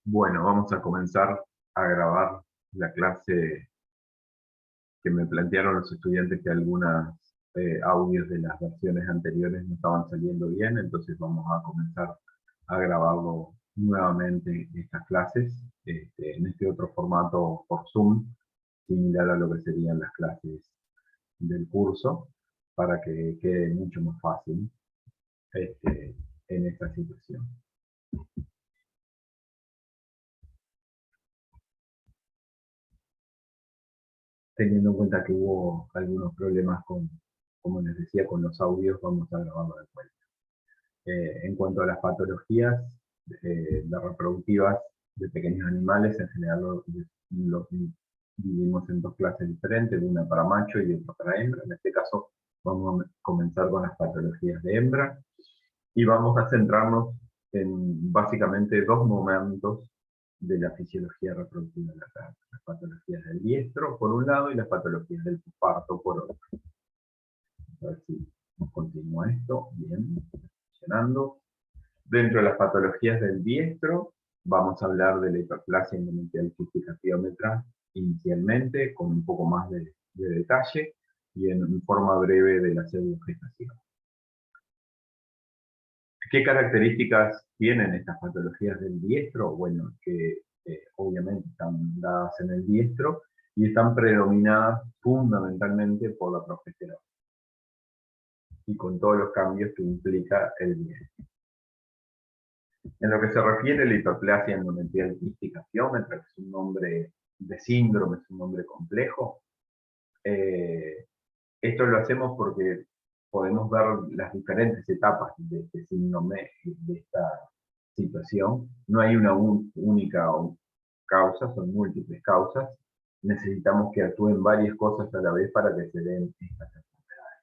Bueno, vamos a comenzar a grabar la clase que me plantearon los estudiantes que algunos audios de las versiones anteriores no estaban saliendo bien, entonces vamos a comenzar a grabarlo nuevamente estas clases en este otro formato por Zoom, similar a lo que serían las clases del curso, para que quede mucho más fácil en esta situación. Teniendo en cuenta que hubo algunos problemas como les decía, con los audios, vamos a grabarlo de vuelta. En cuanto a las patologías las reproductivas de pequeños animales, en general los dividimos en dos clases diferentes, una para macho y otra para hembra. En este caso vamos a comenzar con las patologías de hembra y vamos a centrarnos en básicamente dos momentos de la fisiología reproductiva de la carne. Las patologías del diestro, por un lado, y las patologías del parto, por otro. A ver si continúa esto. Bien, funcionando. Dentro de las patologías del diestro, vamos a hablar de la hiperplasia endometrial quística piómetra inicialmente, con un poco más de detalle, y en forma breve de la pseudogestación. ¿Qué características tienen estas patologías del diestro? Bueno, que obviamente están dadas en el diestro y están predominadas fundamentalmente por la progesterona y con todos los cambios que implica el diestro. En lo que se refiere a la hiperplasia endometrial quística piómetra, que es un nombre de síndrome, es un nombre complejo, esto lo hacemos porque podemos ver las diferentes etapas de este síndrome, de esta situación. No hay una única causa, son múltiples causas. Necesitamos que actúen varias cosas a la vez para que se den estas enfermedades.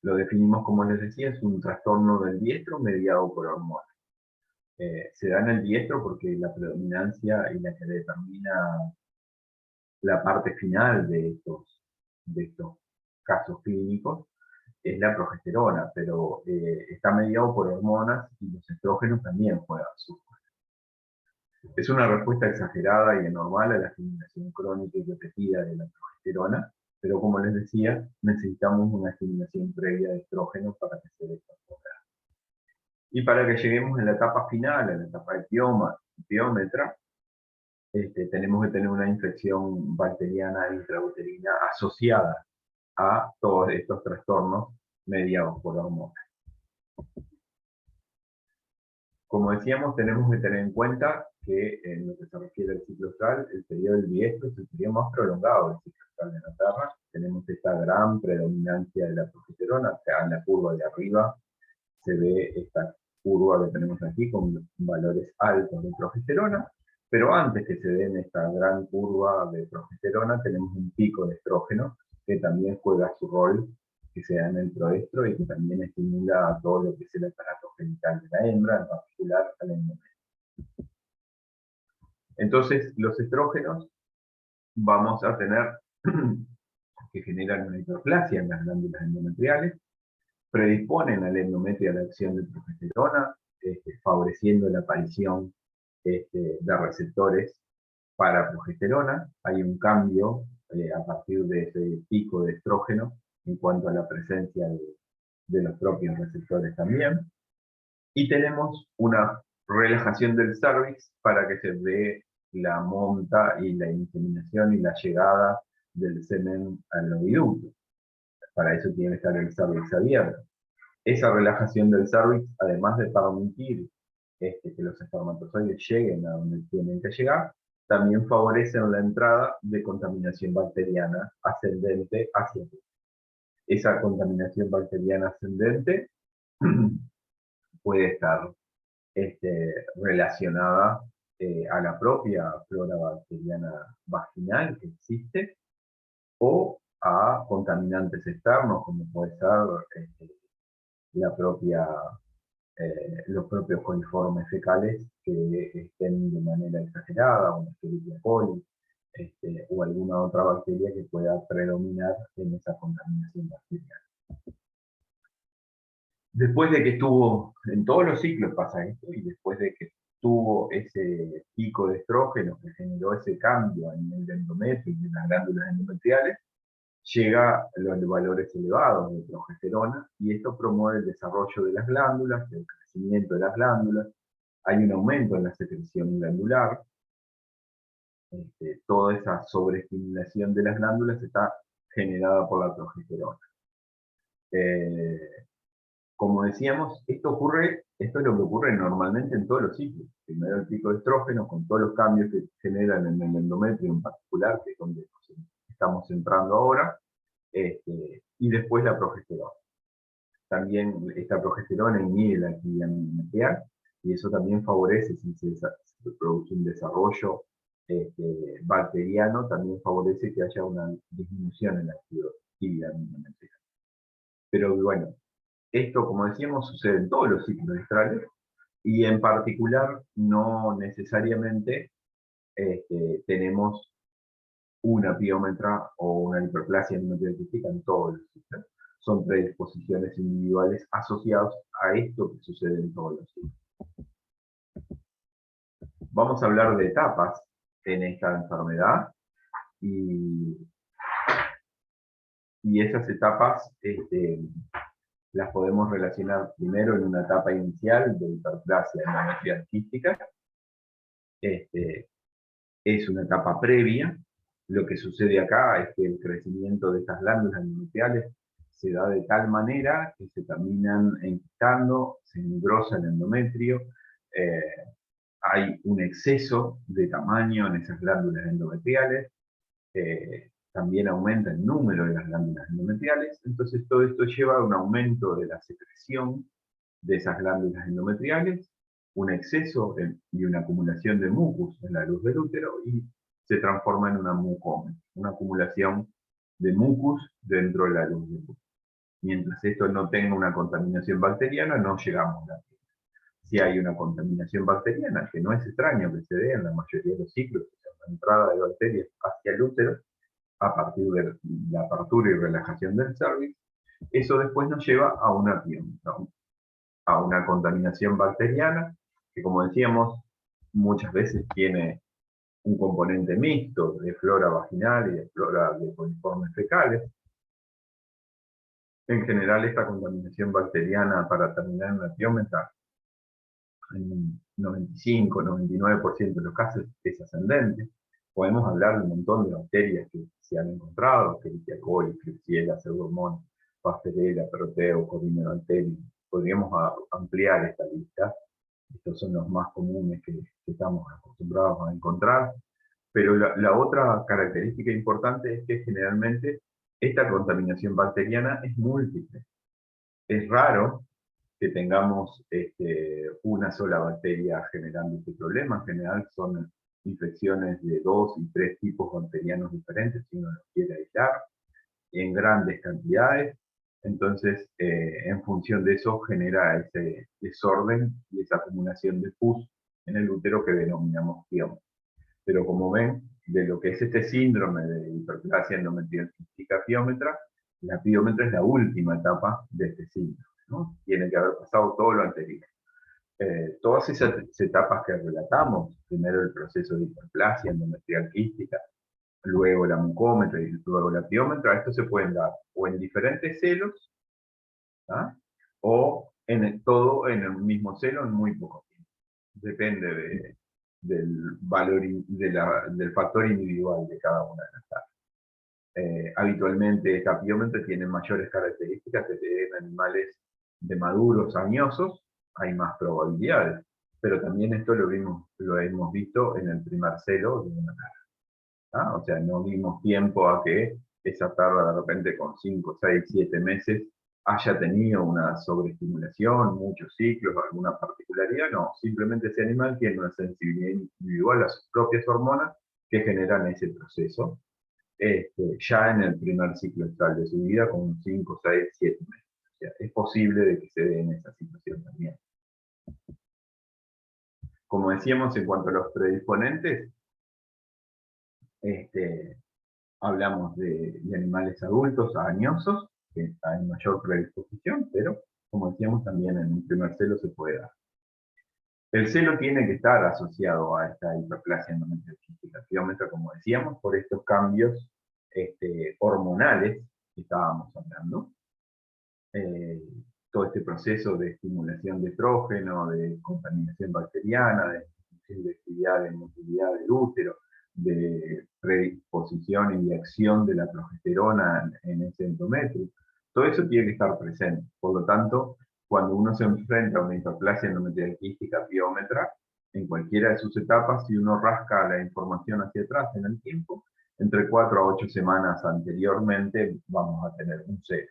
Lo definimos, como les decía, es un trastorno del diestro mediado por hormonas. Se da en el diestro porque la predominancia y la que determina la parte final de estos casos clínicos es la progesterona, pero está mediado por hormonas y los estrógenos también juegan su rol. Es una respuesta exagerada y anormal a la estimulación crónica y repetida de la progesterona, pero como les decía, necesitamos una estimulación previa de estrógenos para que se dé esta enfermedad. Y para que lleguemos a la etapa final, a la etapa de piómetra, tenemos que tener una infección bacteriana intrauterina asociada a todos estos trastornos mediados por hormonas. Como decíamos, tenemos que tener en cuenta que en lo que se refiere al ciclo astral, el periodo del diestro es el periodo más prolongado del ciclo astral de la Tierra. Tenemos esta gran predominancia de la progesterona, o sea, en la curva de arriba se ve esta curva que tenemos aquí con valores altos de progesterona, pero antes que se den esta gran curva de progesterona tenemos un pico de estrógeno que también juega su rol, que se da en el proestro y que también estimula a todo lo que es el aparato genital de la hembra, en particular al endometrio. Entonces, los estrógenos vamos a tener que generan una hiperplasia en las glándulas endometriales, predisponen al endometrio a la acción de progesterona, favoreciendo la aparición de receptores para progesterona. Hay un cambio a partir de ese pico de estrógeno en cuanto a la presencia de los propios receptores también. Y tenemos una relajación del cervix para que se dé la monta y la inseminación y la llegada del semen al oviducto. Para eso tiene que estar el cervix abierto. Esa relajación del cervix, además de permitir que los espermatozoides lleguen a donde tienen que llegar, también favorecen la entrada de contaminación bacteriana ascendente hacia ti. Esa contaminación bacteriana ascendente puede estar relacionada a la propia flora bacteriana vaginal que existe o a contaminantes externos, como puede ser la propia los propios coliformes fecales que estén de manera exagerada, una Escherichia coli, o alguna otra bacteria que pueda predominar en esa contaminación bacteriana. Después de que estuvo, en todos los ciclos pasa esto, y después de que tuvo ese pico de estrógeno que generó ese cambio a nivel de endometrio y de las glándulas endometriales, llega a los valores elevados de progesterona, y esto promueve el desarrollo de las glándulas, el crecimiento de las glándulas, hay un aumento en la secreción glandular, toda esa sobreestimulación de las glándulas está generada por la progesterona. Como decíamos, esto es lo que ocurre normalmente en todos los ciclos. Primero el pico de estrógeno, con todos los cambios que generan en el endometrio en particular, que es donde estamos entrando ahora, y después la progesterona. También esta progesterona inhibe la actividad endometrial, y eso también favorece, si se produce un desarrollo bacteriano, también favorece que haya una disminución en la actividad endometrial. Pero bueno, esto, como decíamos, sucede en todos los ciclos estrales, y en particular no necesariamente tenemos una piómetra o una hiperplasia endometrial quística en todos los ciclos. Son predisposiciones individuales asociadas a esto que sucede en todos los ciclos. Vamos a hablar de etapas en esta enfermedad, y esas etapas las podemos relacionar primero en una etapa inicial de hiperplasia endometrial quística. Es una etapa previa. Lo que sucede acá es que el crecimiento de estas glándulas endometriales se da de tal manera que se terminan enquistando, se engrosa el endometrio, hay un exceso de tamaño en esas glándulas endometriales, también aumenta el número de las glándulas endometriales, entonces todo esto lleva a un aumento de la secreción de esas glándulas endometriales, un exceso y una acumulación de mucus en la luz del útero, y se transforma en una mucómetra, una acumulación de mucus dentro de la luz del útero. Mientras esto no tenga una contaminación bacteriana, no llegamos a la piel. Si hay una contaminación bacteriana, que no es extraño que se dé en la mayoría de los ciclos, la entrada de bacterias hacia el útero, a partir de la apertura y relajación del cervix, eso después nos lleva a una piómetra, a una contaminación bacteriana, que, como decíamos, muchas veces tiene un componente mixto de flora vaginal y de flora de coliformes fecales. En general, esta contaminación bacteriana, para terminar en la piómetra, en un 95-99% de los casos es ascendente. Podemos hablar de un montón de bacterias que se han encontrado: Escherichia coli, Klebsiella, Pseudomonas, Pasteurella, Proteo, Corynebacterium. Podríamos ampliar esta lista. Estos son los más comunes que estamos acostumbrados a encontrar. Pero la otra característica importante es que generalmente esta contaminación bacteriana es múltiple. Es raro que tengamos una sola bacteria generando este problema. En general son infecciones de 2 y 3 tipos bacterianos diferentes, si uno los quiere aislar, en grandes cantidades. Entonces, en función de eso, genera ese desorden y esa acumulación de pus en el útero que denominamos piómetra. Pero como ven, de lo que es este síndrome de hiperplasia endometrial quística piómetra, la piómetra es la última etapa de este síndrome, ¿no? Tiene que haber pasado todo lo anterior. Todas esas etapas que relatamos, primero el proceso de hiperplasia endometrial quística, luego la mucómetra y luego la piómetra, esto se pueden dar o en diferentes celos, ¿ah? O todo en el mismo celo en muy poco tiempo. Depende del valor del factor individual de cada una de las etapas. Habitualmente esta piómetra tiene mayores características que en animales de maduros añosos, hay más probabilidades, pero también esto lo hemos visto en el primer celo de una perra. ¿Ah? O sea, no dimos tiempo a que esa perra de repente con 5, 6, 7 meses haya tenido una sobreestimulación, muchos ciclos, alguna particularidad. No, simplemente ese animal tiene una sensibilidad individual a sus propias hormonas que generan ese proceso, ya en el primer ciclo estral de su vida, con 5, 6, 7 meses. O sea, es posible de que se dé en esa situación también. Como decíamos, en cuanto a los predisponentes, hablamos de animales adultos, añosos, que hay mayor predisposición, pero como decíamos también en un primer celo se puede dar. El celo tiene que estar asociado a esta hiperplasia endometrial quística piómetra, como decíamos, por estos cambios hormonales que estábamos hablando. Todo este proceso de estimulación de estrógeno, de contaminación bacteriana, de actividad de motilidad del útero, de predisposición y de acción de la progesterona en ese endometrio. Todo eso tiene que estar presente. Por lo tanto, cuando uno se enfrenta a una hiperplasia endometrial quística piómetra, en cualquiera de sus etapas, si uno rasca la información hacia atrás en el tiempo, entre 4 a 8 semanas anteriormente vamos a tener un cero.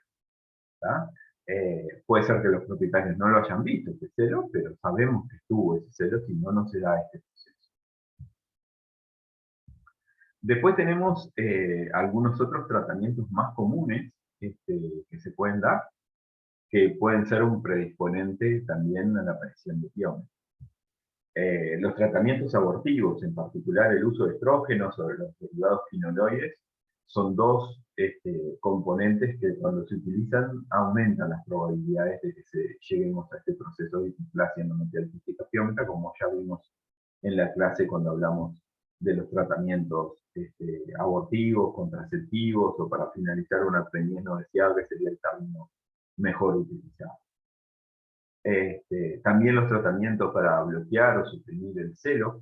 Puede ser que los propietarios no lo hayan visto, ese cero, pero sabemos que estuvo ese cero, si no, no se da este proceso. Después tenemos algunos otros tratamientos más comunes que se pueden dar, que pueden ser un predisponente también a la aparición de piómetra. Los tratamientos abortivos, en particular el uso de estrógenos o de los derivados quinoloides, son dos componentes que cuando se utilizan aumentan las probabilidades de que lleguemos a este proceso de hiperplasia endometrial quística piómetra, como ya vimos en la clase cuando hablamos de los tratamientos abortivos, contraceptivos, o para finalizar una preñez no deseable sería el término mejor utilizado. También los tratamientos para bloquear o suprimir el celo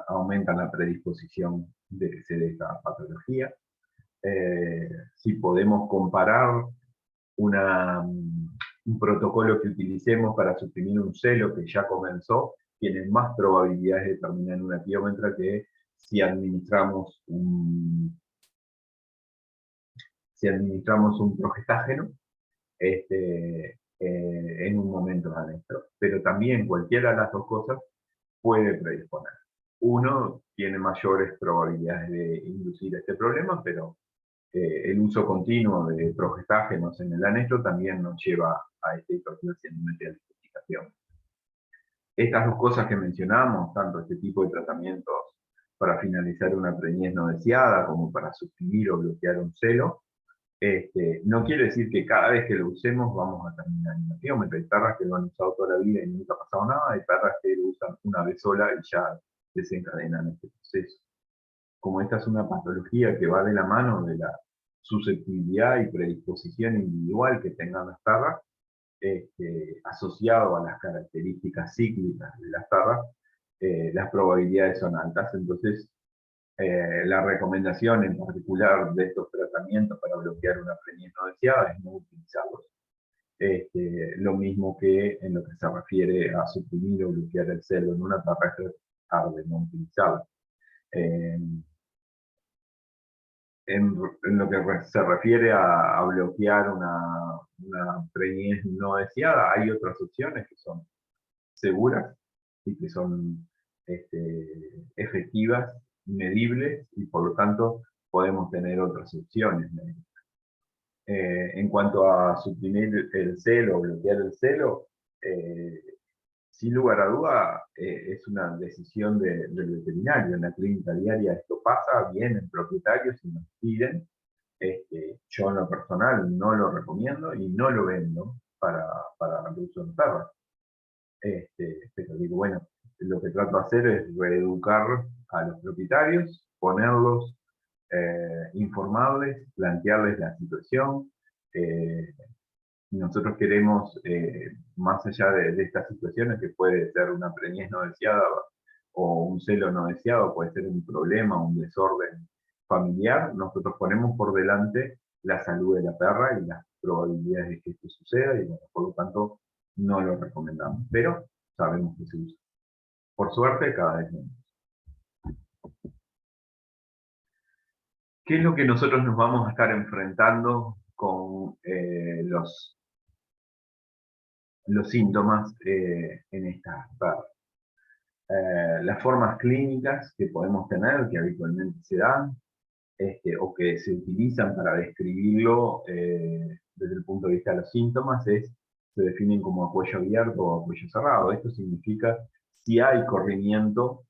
aumentan la predisposición de que se dé esta patología. Si podemos comparar un protocolo que utilicemos para suprimir un celo que ya comenzó, tiene más probabilidades de terminar en una piómetra que si administramos un progestágeno en un momento adentro. Pero también cualquiera de las dos cosas puede predisponer. Uno tiene mayores probabilidades de inducir este problema, pero el uso continuo de progestágenos en el anestro también nos lleva a esta hiperplasia endometrial quística piómetra. Estas dos cosas que mencionamos, tanto este tipo de tratamientos para finalizar una preñez no deseada como para suprimir o bloquear un celo, no quiere decir que cada vez que lo usemos vamos a terminar en una piómetra. Hay perras que lo han usado toda la vida y nunca ha pasado nada, hay perras que lo usan una vez sola y ya desencadenan este proceso. Como esta es una patología que va de la mano de la susceptibilidad y predisposición individual que tengan las perras, asociado a las características cíclicas de las perras, las probabilidades son altas. Entonces, la recomendación en particular de estos tratamientos para bloquear una preñez no deseada es no utilizarlos. Lo mismo que en lo que se refiere a suprimir o bloquear el celo en una perra, es de no utilizarlo. En lo que se refiere a bloquear una preñez no deseada, hay otras opciones que son seguras y que son efectivas, medibles, y por lo tanto podemos tener otras opciones. En cuanto a suprimir el celo o bloquear el celo, sin lugar a duda es una decisión del veterinario. En la clínica diaria esto pasa, vienen propietarios y nos piden. Yo en lo personal no lo recomiendo y no lo vendo para el uso en perros. Pero digo, bueno, lo que trato de hacer es reeducar a los propietarios, ponerlos informables, plantearles la situación. Nosotros queremos, más allá de estas situaciones, que puede ser una preñez no deseada o un celo no deseado, puede ser un problema, un desorden familiar, nosotros ponemos por delante la salud de la perra y las probabilidades de que esto suceda, y bueno, por lo tanto no lo recomendamos, pero sabemos que se usa. Por suerte, cada vez menos. ¿Qué es lo que nosotros nos vamos a estar enfrentando con los síntomas en estas perras? Las formas clínicas que podemos tener, que habitualmente se dan, o que se utilizan para describirlo desde el punto de vista de los síntomas, se definen como a cuello abierto o a cuello cerrado. Esto significa si hay corrimiento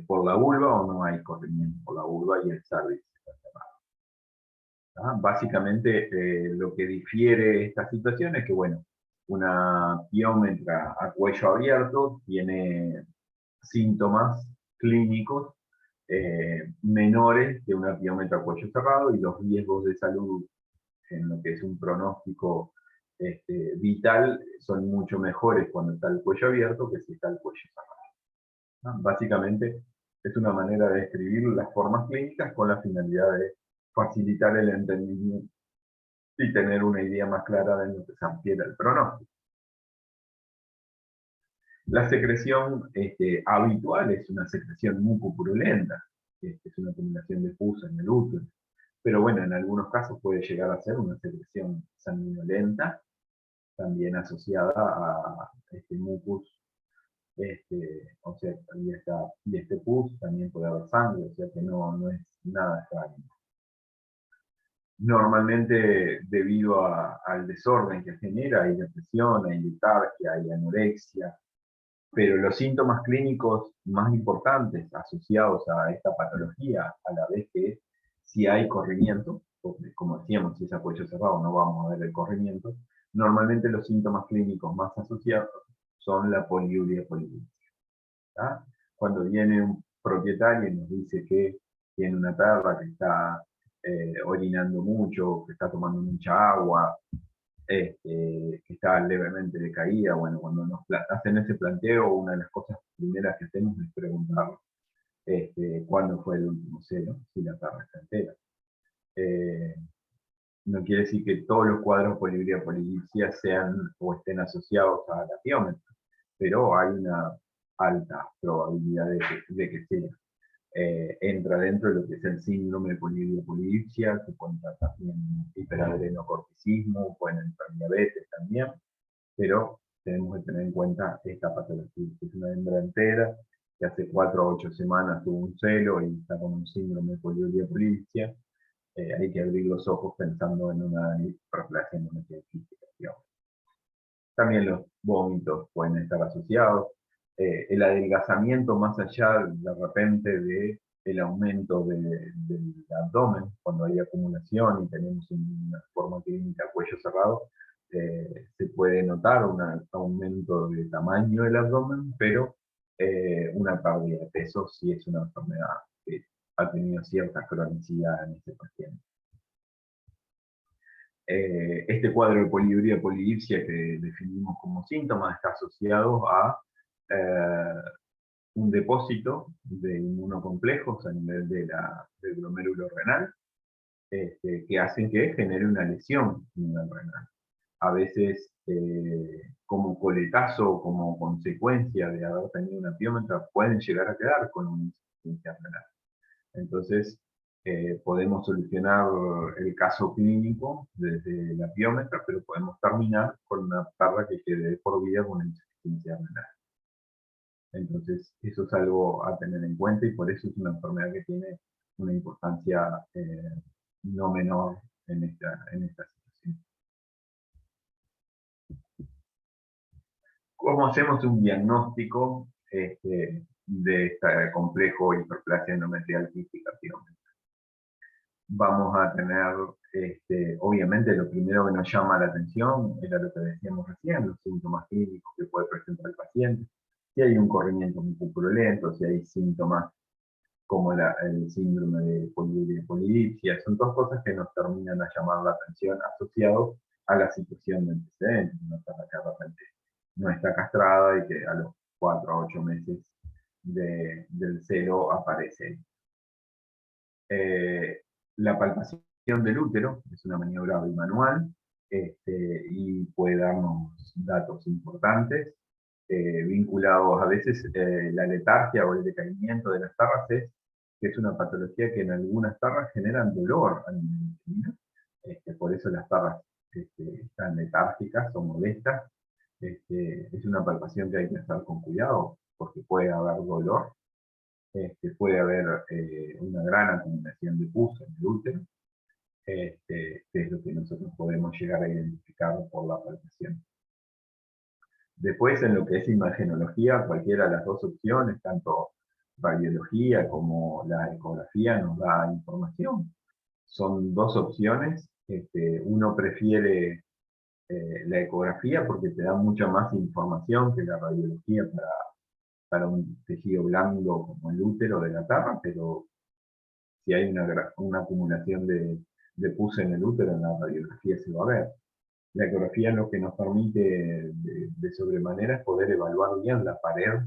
por la vulva o no hay corrimiento por la vulva y el cervix está cerrado. Básicamente lo que difiere esta situación es que, bueno, Una piómetra a cuello abierto tiene síntomas clínicos menores que una piómetra a cuello cerrado, y los riesgos de salud en lo que es un pronóstico vital son mucho mejores cuando está el cuello abierto que si está el cuello cerrado, ¿no? Básicamente es una manera de describir las formas clínicas con la finalidad de facilitar el entendimiento y tener una idea más clara de lo que se refiere al pronóstico. La secreción habitual es una secreción mucopurulenta, es una acumulación de pus en el útero. Pero bueno, en algunos casos puede llegar a ser una secreción sanguinolenta, también asociada a este mucus, o sea, y este pus también puede haber sangre, o sea que no es nada extraño. Normalmente, debido al desorden que genera, hay depresión, hay letargia, hay anorexia, pero los síntomas clínicos más importantes asociados a esta patología, a la vez que si hay corrimiento, porque como decíamos, si es a cuello cerrado no vamos a ver el corrimiento, normalmente los síntomas clínicos más asociados son la poliuria poliúrica. Cuando viene un propietario y nos dice que tiene una perra que está orinando mucho, que está tomando mucha agua, que está levemente decaída, bueno, cuando nos hacen ese planteo, una de las cosas primeras que hacemos es preguntar cuándo fue el último celo, si la perra está entera. No quiere decir que todos los cuadros poliuria polidipsia sean o estén asociados a la piómetra, pero hay una alta probabilidad de que sea. Entra dentro de lo que es el síndrome de poliuria polidipsia, que puede entrar también hiperadrenocorticismo, pueden entrar diabetes también, pero tenemos que tener en cuenta esta patología, que es una hembra entera que hace 4 a 8 semanas tuvo un celo y está con un síndrome de poliuria polidipsia. Hay que abrir los ojos pensando en una hiperplasia monotequística. También los vómitos pueden estar asociados. El adelgazamiento más allá de repente del aumento del abdomen, cuando hay acumulación y tenemos una forma clínica cuello cerrado, se puede notar un aumento de tamaño del abdomen, pero una pérdida de peso si es una enfermedad que ha tenido cierta cronicidad en este paciente. Este cuadro de poliuria polidipsia que definimos como síntoma está asociado a un depósito de inmunocomplejos a nivel del glomérulo renal, que hacen que genere una lesión a nivel renal. A veces, como coletazo o como consecuencia de haber tenido una piómetra, pueden llegar a quedar con una insuficiencia renal. Entonces, podemos solucionar el caso clínico desde la piómetra, pero podemos terminar con una perra que quede por vida con una insuficiencia renal. Entonces, eso es algo a tener en cuenta y por eso es una enfermedad que tiene una importancia no menor en esta situación. ¿Cómo hacemos un diagnóstico de este complejo hiperplasia endometrial quística piómetra? Vamos a tener, obviamente, lo primero que nos llama la atención era lo que decíamos recién, los síntomas clínicos que puede presentar el paciente, si hay un corrimiento mucopurulento, si hay síntomas como el síndrome de poliuria polidipsia, son dos cosas que nos terminan a llamar la atención asociados a la situación de antecedentes, una persona que de repente no está castrada y que a los 4 a 8 meses del celo aparece. La palpación del útero es una maniobra bimanual y puede darnos datos importantes vinculados a veces la letargia o el decaimiento de las tarras que es una patología que en algunas tarras generan dolor a nivel uterino. Por eso las tarras están letárgicas o molestas. Es una palpación que hay que hacer con cuidado porque puede haber dolor. Puede haber una gran acumulación de pus en el útero, que es lo que nosotros podemos llegar a identificar por la palpación. Después, en lo que es imagenología, cualquiera de las dos opciones, tanto radiología como la ecografía, nos da información. Son dos opciones. Uno prefiere la ecografía porque te da mucha más información que la radiología para un tejido blando como el útero de la tapa, pero si hay una acumulación de pus en el útero, en la radiografía se va a ver. La ecografía lo que nos permite de sobremanera es poder evaluar bien la pared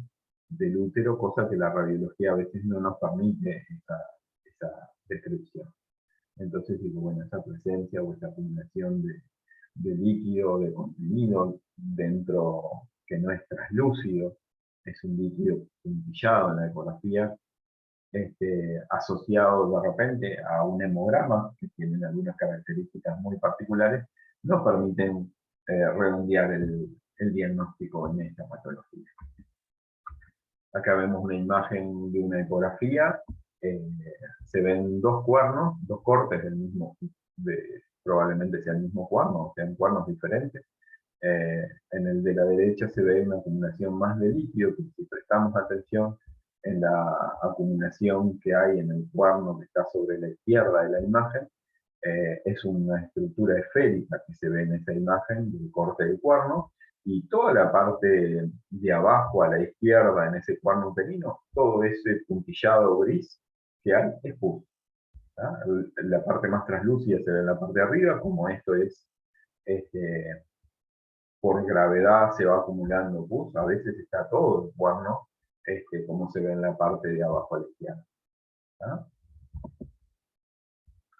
del útero, cosa que la radiología a veces no nos permite esa descripción. Entonces digo, bueno, esa presencia o esa acumulación de líquido, de comprimido dentro que no es translúcido, es un líquido puntillado en la ecografía, asociado de repente a un hemograma, que tienen algunas características muy particulares, nos permiten redondear el diagnóstico en esta patología. Acá vemos una imagen de una ecografía, eh, se ven dos cuernos, dos cortes del mismo, probablemente sea el mismo cuerno, o sean cuernos diferentes. En el de la derecha se ve una acumulación más de líquido, que si prestamos atención en la acumulación que hay en el cuerno que está sobre la izquierda de la imagen, es una estructura esférica que se ve en esa imagen del corte del cuerno, y toda la parte de abajo a la izquierda en ese cuerno uterino, todo ese puntillado gris que hay es pus. La parte más translúcida se ve en la parte de arriba, como esto es por gravedad se va acumulando pus, a veces está todo el cuerno, como se ve en la parte de abajo a la izquierda.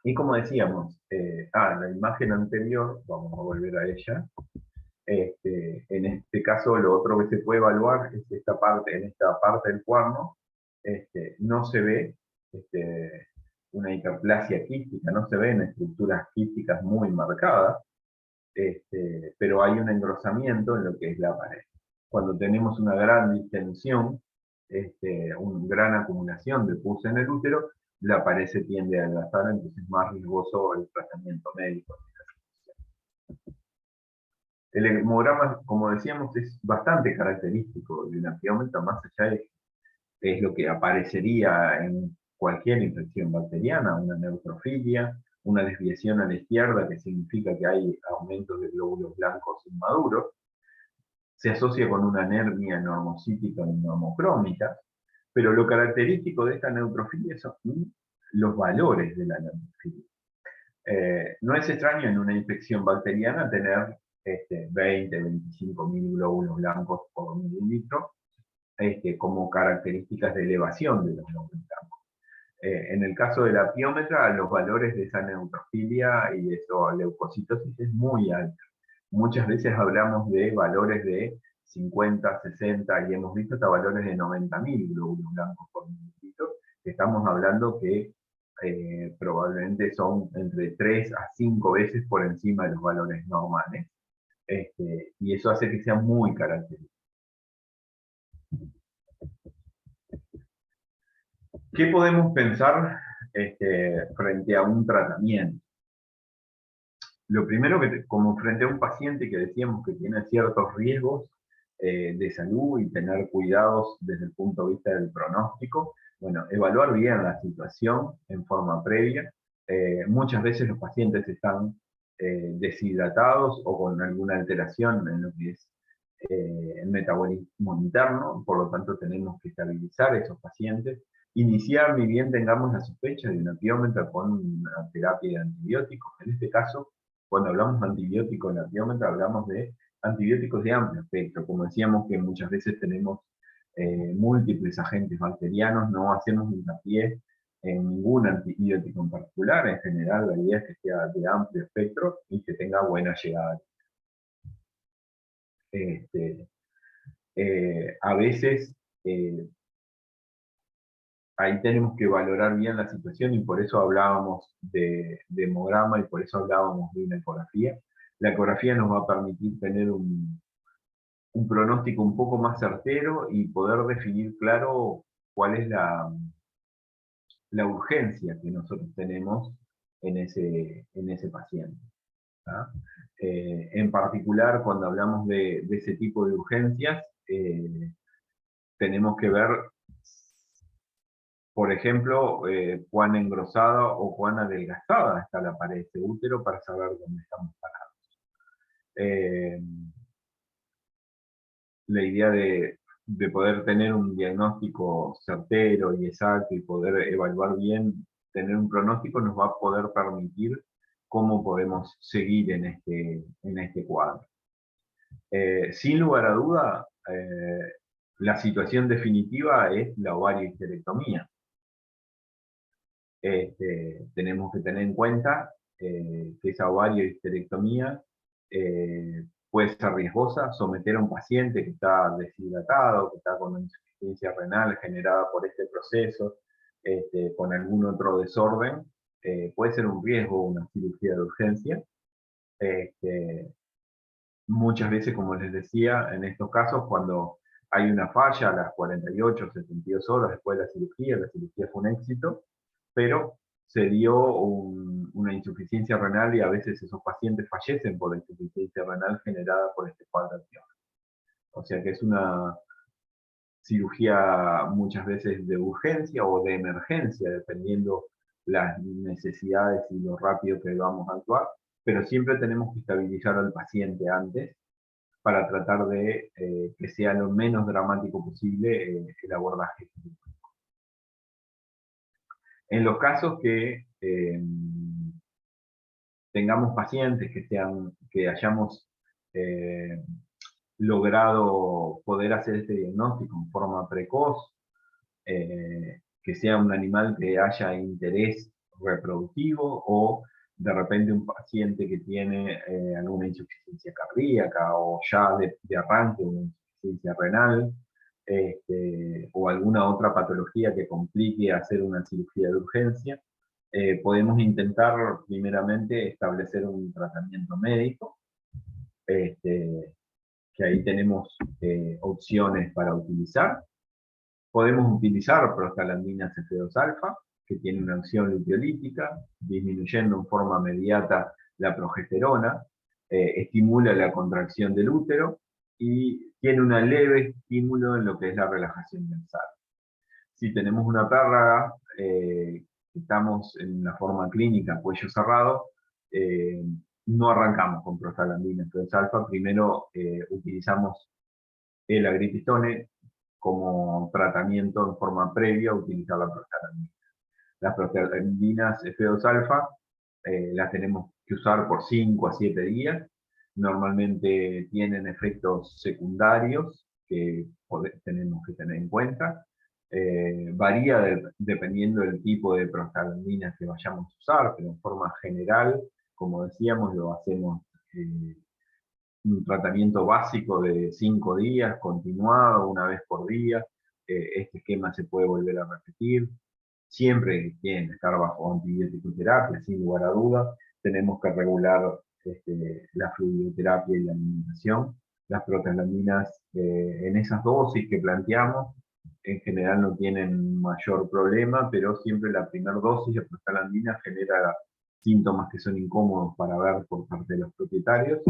Y como decíamos, la imagen anterior, vamos a volver a ella, en este caso lo otro que se puede evaluar es esta parte, en esta parte del cuerno, no se ve una hiperplasia quística, no se ven estructuras quísticas muy marcadas, pero hay un engrosamiento en lo que es la pared. Cuando tenemos una gran distensión, una gran acumulación de pus en el útero, la pared se tiende a adelgazar, entonces es más riesgoso el tratamiento médico. El hemograma, como decíamos, es bastante característico de una piómetra, más allá de que es lo que aparecería en cualquier infección bacteriana, una neutrofilia, una desviación a la izquierda, que significa que hay aumentos de glóbulos blancos inmaduros, se asocia con una anemia normocítica y normocrómica, pero lo característico de esta neutrofilia son los valores de la neutrofilia. No es extraño en una infección bacteriana tener 20, 25 mil glóbulos blancos por mililitro como características de elevación de los glóbulos blancos. En el caso de la piómetra, los valores de esa neutrofilia y de esa leucocitosis es muy alto. Muchas veces hablamos de valores de 50, 60, y hemos visto hasta valores de 90.000 glóbulos blancos por mililitro, que estamos hablando que probablemente son entre 3 a 5 veces por encima de los valores normales, y eso hace que sea muy característico. ¿Qué podemos pensar frente a un tratamiento? Lo primero, como frente a un paciente que decíamos que tiene ciertos riesgos de salud y tener cuidados desde el punto de vista del pronóstico, bueno, evaluar bien la situación en forma previa. Muchas veces los pacientes están deshidratados o con alguna alteración en lo que es el metabolismo interno, por lo tanto tenemos que estabilizar a esos pacientes. Iniciar, ni bien tengamos la sospecha de una piómetra con una terapia de antibióticos. En este caso, cuando hablamos de antibióticos en la piómetra, hablamos de antibióticos de amplio espectro. Como decíamos que muchas veces tenemos múltiples agentes bacterianos, no hacemos hincapié en ningún antibiótico en particular. En general, la idea es que sea de amplio espectro y que tenga buena llegada. A veces ahí tenemos que valorar bien la situación, y por eso hablábamos de hemograma y por eso hablábamos de una ecografía. La ecografía nos va a permitir tener un pronóstico un poco más certero y poder definir claro cuál es la urgencia que nosotros tenemos en ese paciente. En particular, cuando hablamos de ese tipo de urgencias, tenemos que ver, por ejemplo, cuán engrosada o cuán adelgazada está la pared de útero para saber dónde estamos parados. eh, la idea de poder tener un diagnóstico certero y exacto y poder evaluar bien, tener un pronóstico nos va a poder permitir cómo podemos seguir en este cuadro. Sin lugar a duda, la situación definitiva es la ovariohisterectomía. Tenemos que tener en cuenta que esa ovariohisterectomía puede ser riesgosa, someter a un paciente que está deshidratado, que está con una insuficiencia renal generada por este proceso, con algún otro desorden, puede ser un riesgo una cirugía de urgencia. Este, Muchas veces, como les decía, en estos casos, cuando hay una falla a las 48, 72 horas después de la cirugía fue un éxito, pero se dio una insuficiencia renal y a veces esos pacientes fallecen por la insuficiencia renal generada por este cuadro. O sea que es una cirugía muchas veces de urgencia o de emergencia, dependiendo las necesidades y lo rápido que vamos a actuar, pero siempre tenemos que estabilizar al paciente antes para tratar de que sea lo menos dramático posible el abordaje. En los casos que tengamos pacientes que hayamos eh, logrado poder hacer este diagnóstico en forma precoz, que sea un animal que haya interés reproductivo o de repente un paciente que tiene alguna insuficiencia cardíaca o ya de arranque una insuficiencia renal, o alguna otra patología que complique hacer una cirugía de urgencia, podemos intentar primeramente establecer un tratamiento médico, que ahí tenemos opciones para utilizar. Podemos utilizar prostaglandinas F2-alfa, que tiene una acción luteolítica, disminuyendo en forma mediata la progesterona, estimula la contracción del útero y tiene un leve estímulo en lo que es la relajación mensal. Si tenemos una perra, estamos en una forma clínica, cuello cerrado, no arrancamos con prostaglandina F2-alfa, primero utilizamos el agriptone como tratamiento en forma previa a utilizar la prostaglandina. Las prostaglandinas F2-alfa las tenemos que usar por 5 a 7 días. Normalmente tienen efectos secundarios que tenemos que tener en cuenta. Varía dependiendo del tipo de prostaglandina que vayamos a usar, pero en forma general, como decíamos, lo hacemos un tratamiento básico de 5 días, continuado, una vez por día. Este esquema se puede volver a repetir. Siempre tienen que estar bajo antibiótico terapia, sin lugar a duda. Tenemos que regular la fluidoterapia y la alimentación. Las prostaglandinas en esas dosis que planteamos, en general no tienen mayor problema, pero siempre la primera dosis de prostaglandina genera síntomas que son incómodos para ver por parte de los propietarios.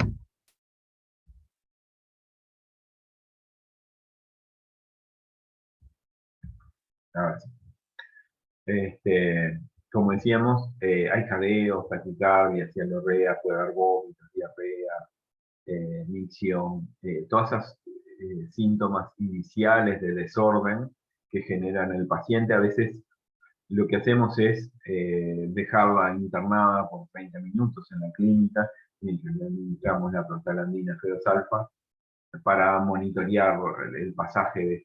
A ver, como decíamos, hay jadeos, taquicardia, cialorrea, puede haber vómitos, diarrea, micción, todas esas síntomas iniciales de desorden que generan el paciente. A veces lo que hacemos es dejarla internada por 30 minutos en la clínica, mientras le administramos la prostaglandina F2-alfa para monitorear el pasaje de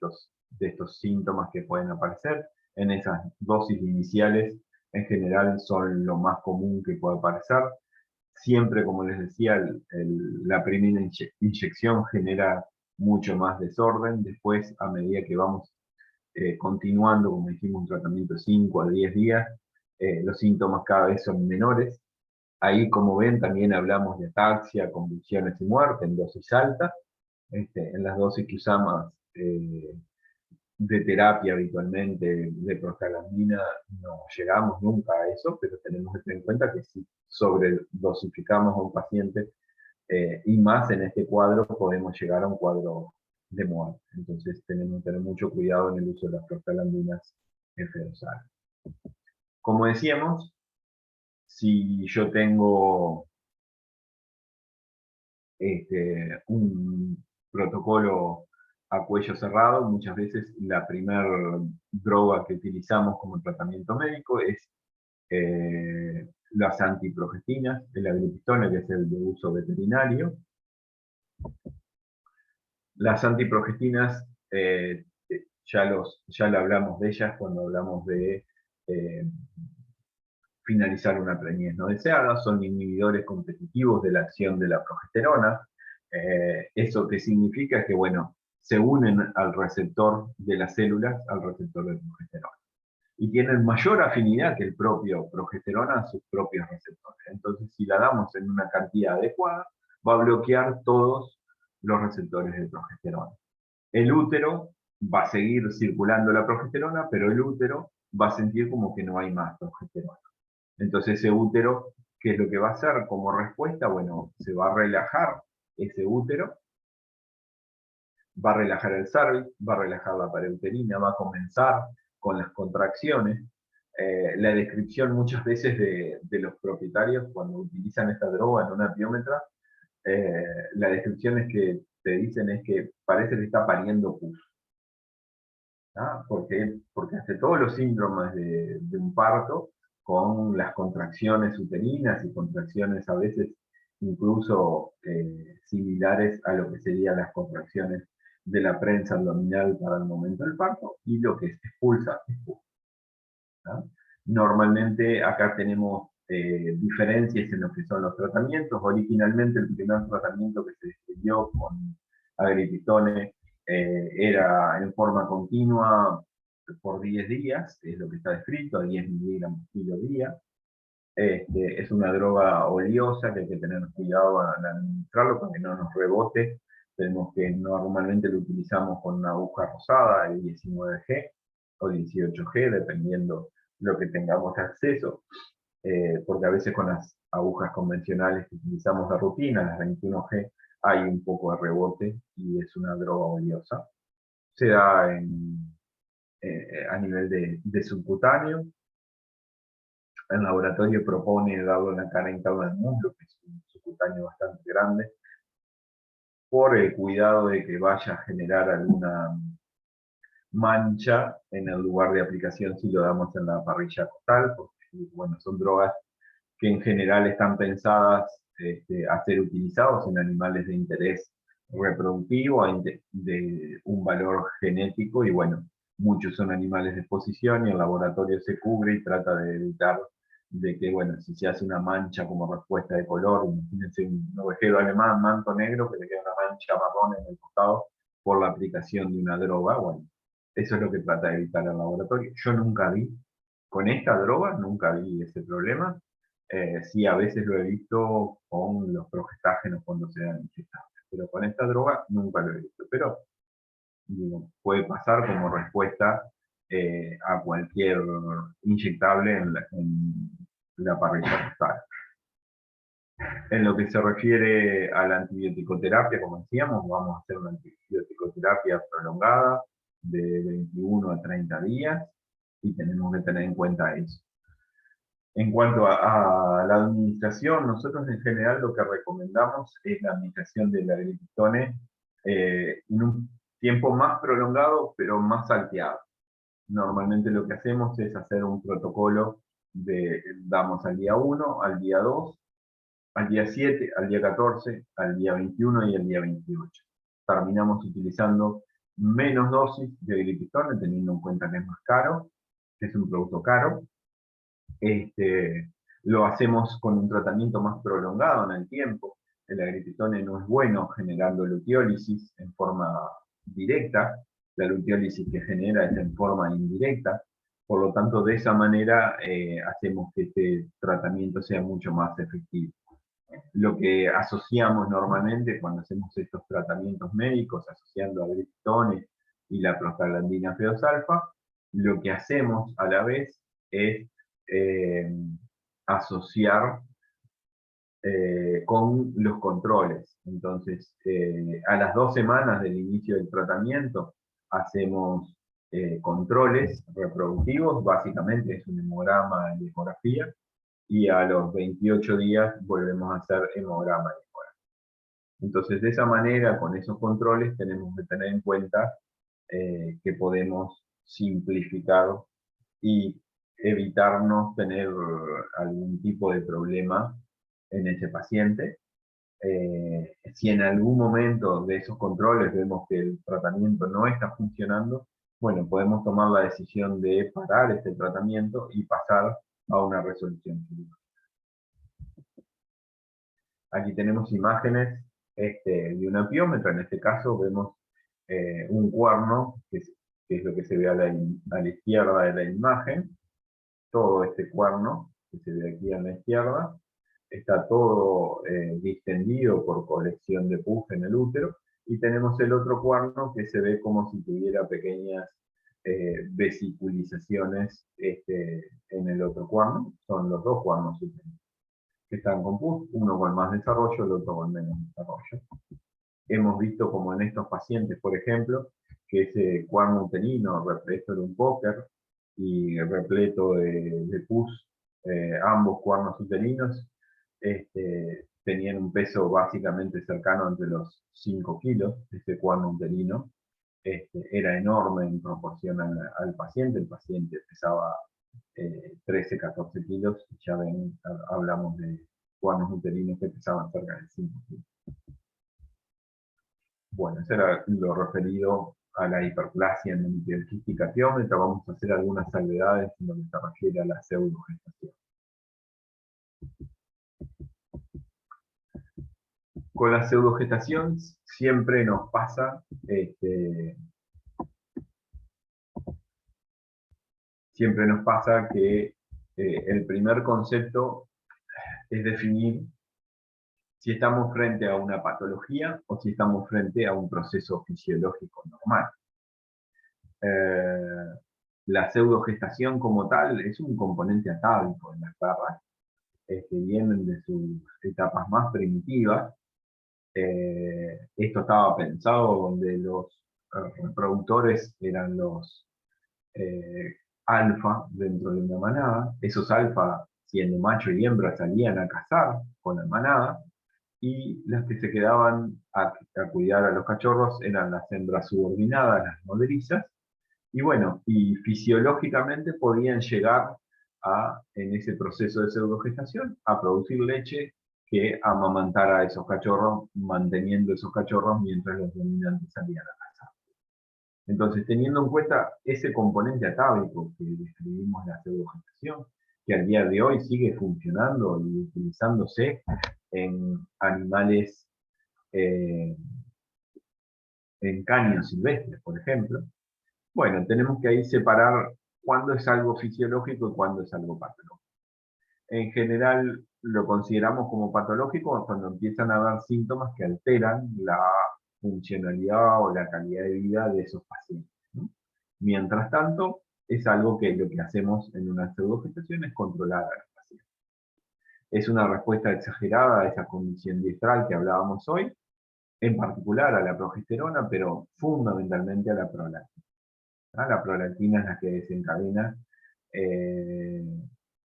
estos síntomas que pueden aparecer. En esas dosis iniciales, en general, son lo más común que puede aparecer. Siempre, como les decía, la primera inyección genera mucho más desorden. Después, a medida que vamos continuando, como dijimos, un tratamiento 5 a 10 días, los síntomas cada vez son menores. Ahí, como ven, también hablamos de ataxia, convulsiones y muerte en dosis alta. En las dosis que usamos de terapia habitualmente de prostaglandina no llegamos nunca a eso, pero tenemos que tener en cuenta que si sobredosificamos a un paciente y más en este cuadro podemos llegar a un cuadro de muerte. Entonces tenemos que tener mucho cuidado en el uso de las prostaglandinas F2-alfa. Como decíamos, si yo tengo un protocolo a cuello cerrado. Muchas veces la primera droga que utilizamos como tratamiento médico es las antiprogestinas, el agriptone, que es el de uso veterinario. Las antiprogestinas, ya lo hablamos de ellas cuando hablamos de finalizar una preñez no deseada, son inhibidores competitivos de la acción de la progesterona. ¿Eso qué significa? Que, bueno, se unen al receptor de las células, al receptor de progesterona. Y tienen mayor afinidad que el propio progesterona a sus propios receptores. Entonces, si la damos en una cantidad adecuada, va a bloquear todos los receptores de progesterona. El útero va a seguir circulando la progesterona, pero el útero va a sentir como que no hay más progesterona. Entonces ese útero, ¿qué es lo que va a hacer como respuesta? Bueno, se va a relajar ese útero, va a relajar el cervix, va a relajar la pared uterina, va a comenzar con las contracciones. La descripción muchas veces de los propietarios cuando utilizan esta droga en una piómetra, la descripción es que te dicen es que parece que está pariendo pus. ¿Ah? Porque hace todos los síndromes de un parto con las contracciones uterinas y contracciones a veces incluso similares a lo que serían las contracciones de la prensa abdominal para el momento del parto, y lo que se expulsa es pus. ¿Ah? Normalmente acá tenemos diferencias en lo que son los tratamientos. Originalmente el primer tratamiento que se describió con agriptone era en forma continua por 10 días, es lo que está descrito, a 10 miligramos kilo día. Es una droga oleosa que hay que tener cuidado al administrarlo para que no nos rebote. Tenemos que normalmente lo utilizamos con una aguja rosada, el 19G o 18G, dependiendo lo que tengamos acceso, porque a veces con las agujas convencionales que utilizamos de rutina, las 21G, hay un poco de rebote y es una droga oleosa. Se da a nivel de subcutáneo. El laboratorio propone darlo en la cara interna del muslo, que es un subcutáneo bastante grande, por el cuidado de que vaya a generar alguna mancha en el lugar de aplicación si lo damos en la parrilla costal, porque, bueno, son drogas que en general están pensadas a ser utilizados en animales de interés reproductivo, de un valor genético, y bueno, muchos son animales de exposición y el laboratorio se cubre y trata de evitar de que, bueno, si se hace una mancha como respuesta de color, imagínense un ovejero alemán, manto negro, que le queda una mancha marrón en el costado por la aplicación de una droga, bueno, eso es lo que trata de evitar el laboratorio. Yo nunca vi, con esta droga, nunca vi ese problema. Sí, a veces lo he visto con los progestágenos cuando se dan inyectables, pero con esta droga nunca lo he visto. Pero digo, puede pasar como respuesta a cualquier inyectable en la parrilla costal. En lo que se refiere a la antibioticoterapia, como decíamos, vamos a hacer una antibioticoterapia prolongada de 21 a 30 días y tenemos que tener en cuenta eso. En cuanto a la administración, nosotros en general lo que recomendamos es la administración del agriptone en un tiempo más prolongado, pero más salteado. Normalmente lo que hacemos es hacer un protocolo damos al día 1, al día 2, al día 7, al día 14, al día 21 y al día 28. Terminamos utilizando menos dosis de agriptone, teniendo en cuenta que es más caro, que es un producto caro. Lo hacemos con un tratamiento más prolongado en el tiempo. El agriptone no es bueno generando luteólisis en forma directa. La luteólisis que genera es en forma indirecta. Por lo tanto, de esa manera hacemos que este tratamiento sea mucho más efectivo. Lo que asociamos normalmente cuando hacemos estos tratamientos médicos, asociando agriptone y la prostaglandina feosalfa, lo que hacemos a la vez es asociar con los controles. Entonces, a las 2 semanas del inicio del tratamiento, hacemos controles reproductivos, básicamente es un hemograma y ecografía, y a los 28 días volvemos a hacer hemograma y ecografía. Entonces, de esa manera, con esos controles, tenemos que tener en cuenta que podemos simplificar y evitarnos tener algún tipo de problema en ese paciente. Si en algún momento de esos controles vemos que el tratamiento no está funcionando, bueno, podemos tomar la decisión de parar este tratamiento y pasar a una resolución quirúrgica. Aquí tenemos imágenes de un apiómetro. En este caso vemos un cuerno, que es lo que se ve a la izquierda de la imagen. Todo este cuerno que se ve aquí a la izquierda está todo distendido por colección de pus en el útero, y tenemos el otro cuerno que se ve como si tuviera pequeñas vesiculizaciones en el otro cuerno. Son los dos cuernos que están con pus, uno con más desarrollo, el otro con menos desarrollo. Hemos visto como en estos pacientes, por ejemplo, que ese cuerno uterino repleto de un póker y repleto de pus, ambos cuernos uterinos, tenían un peso básicamente cercano entre los 5 kilos. Ese cuerno uterino era enorme en proporción al paciente. El paciente pesaba 13, 14 kilos, y ya ven, hablamos de cuernos uterinos que pesaban cerca de 5 kilos. Bueno, eso era lo referido a la hiperplasia endometrial quística apiómetra. Vamos a hacer algunas salvedades en lo que se refiere a la pseudogestación. Con la pseudogestación siempre nos pasa, que el primer concepto es definir si estamos frente a una patología o si estamos frente a un proceso fisiológico normal. La pseudogestación como tal es un componente atávico en las perras, que vienen de sus etapas más primitivas. Esto estaba pensado donde los reproductores eran los alfa dentro de una manada. Esos alfa, siendo macho y hembra, salían a cazar con la manada, y las que se quedaban a cuidar a los cachorros eran las hembras subordinadas, las nodrizas. Y bueno, y fisiológicamente podían llegar en ese proceso de pseudogestación, a producir leche que amamantara a esos cachorros, manteniendo esos cachorros mientras los dominantes salían a cazar. Entonces, teniendo en cuenta ese componente atávico que describimos en la pseudogestación, que al día de hoy sigue funcionando y utilizándose en animales, en caños silvestres, por ejemplo, bueno, tenemos que ahí separar cuándo es algo fisiológico y cuándo es algo patológico. En general lo consideramos como patológico cuando empiezan a haber síntomas que alteran la funcionalidad o la calidad de vida de esos pacientes, ¿no? Mientras tanto, es algo que lo que hacemos en una pseudogestación es controlar a los pacientes. Es una respuesta exagerada a esa condición diestral que hablábamos hoy, en particular a la progesterona, pero fundamentalmente a la prolactina. La prolactina es la que desencadena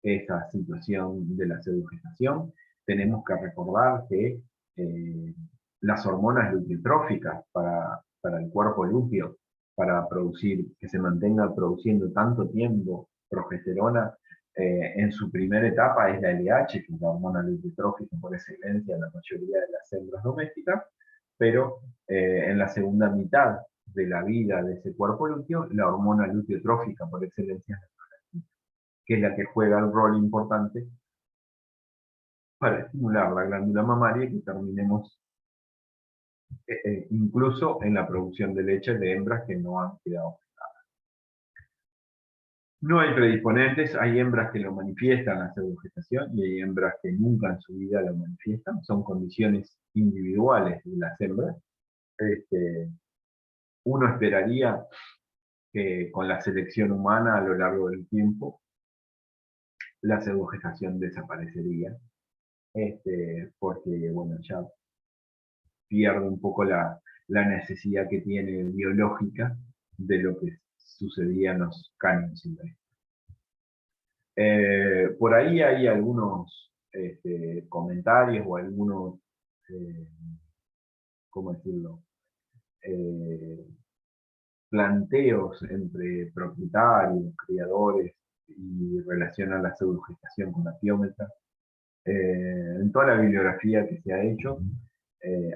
esa situación de la pseudogestación. Tenemos que recordar que las hormonas luteotróficas para el cuerpo lúteo, para producir, que se mantenga produciendo tanto tiempo progesterona, en su primera etapa es la LH, que es la hormona luteotrófica por excelencia en la mayoría de las hembras domésticas, pero en la segunda mitad de la vida de ese cuerpo lúteo, la hormona luteotrófica por excelencia, que es la que juega el rol importante para estimular la glándula mamaria y que terminemos incluso en la producción de leche de hembras que no han quedado. No hay predisponentes, hay hembras que lo manifiestan la pseudogestación y hay hembras que nunca en su vida lo manifiestan. Son condiciones individuales de las hembras. Uno esperaría que con la selección humana a lo largo del tiempo la pseudogestación desaparecería, porque bueno, ya pierde un poco la necesidad que tiene biológica de lo que sucedía en los caños silvestres. Por ahí hay algunos comentarios o algunos ¿cómo decirlo? Planteos entre propietarios, criadores, y relacionan la pseudogestación con la piómetra. En toda la bibliografía que se ha hecho,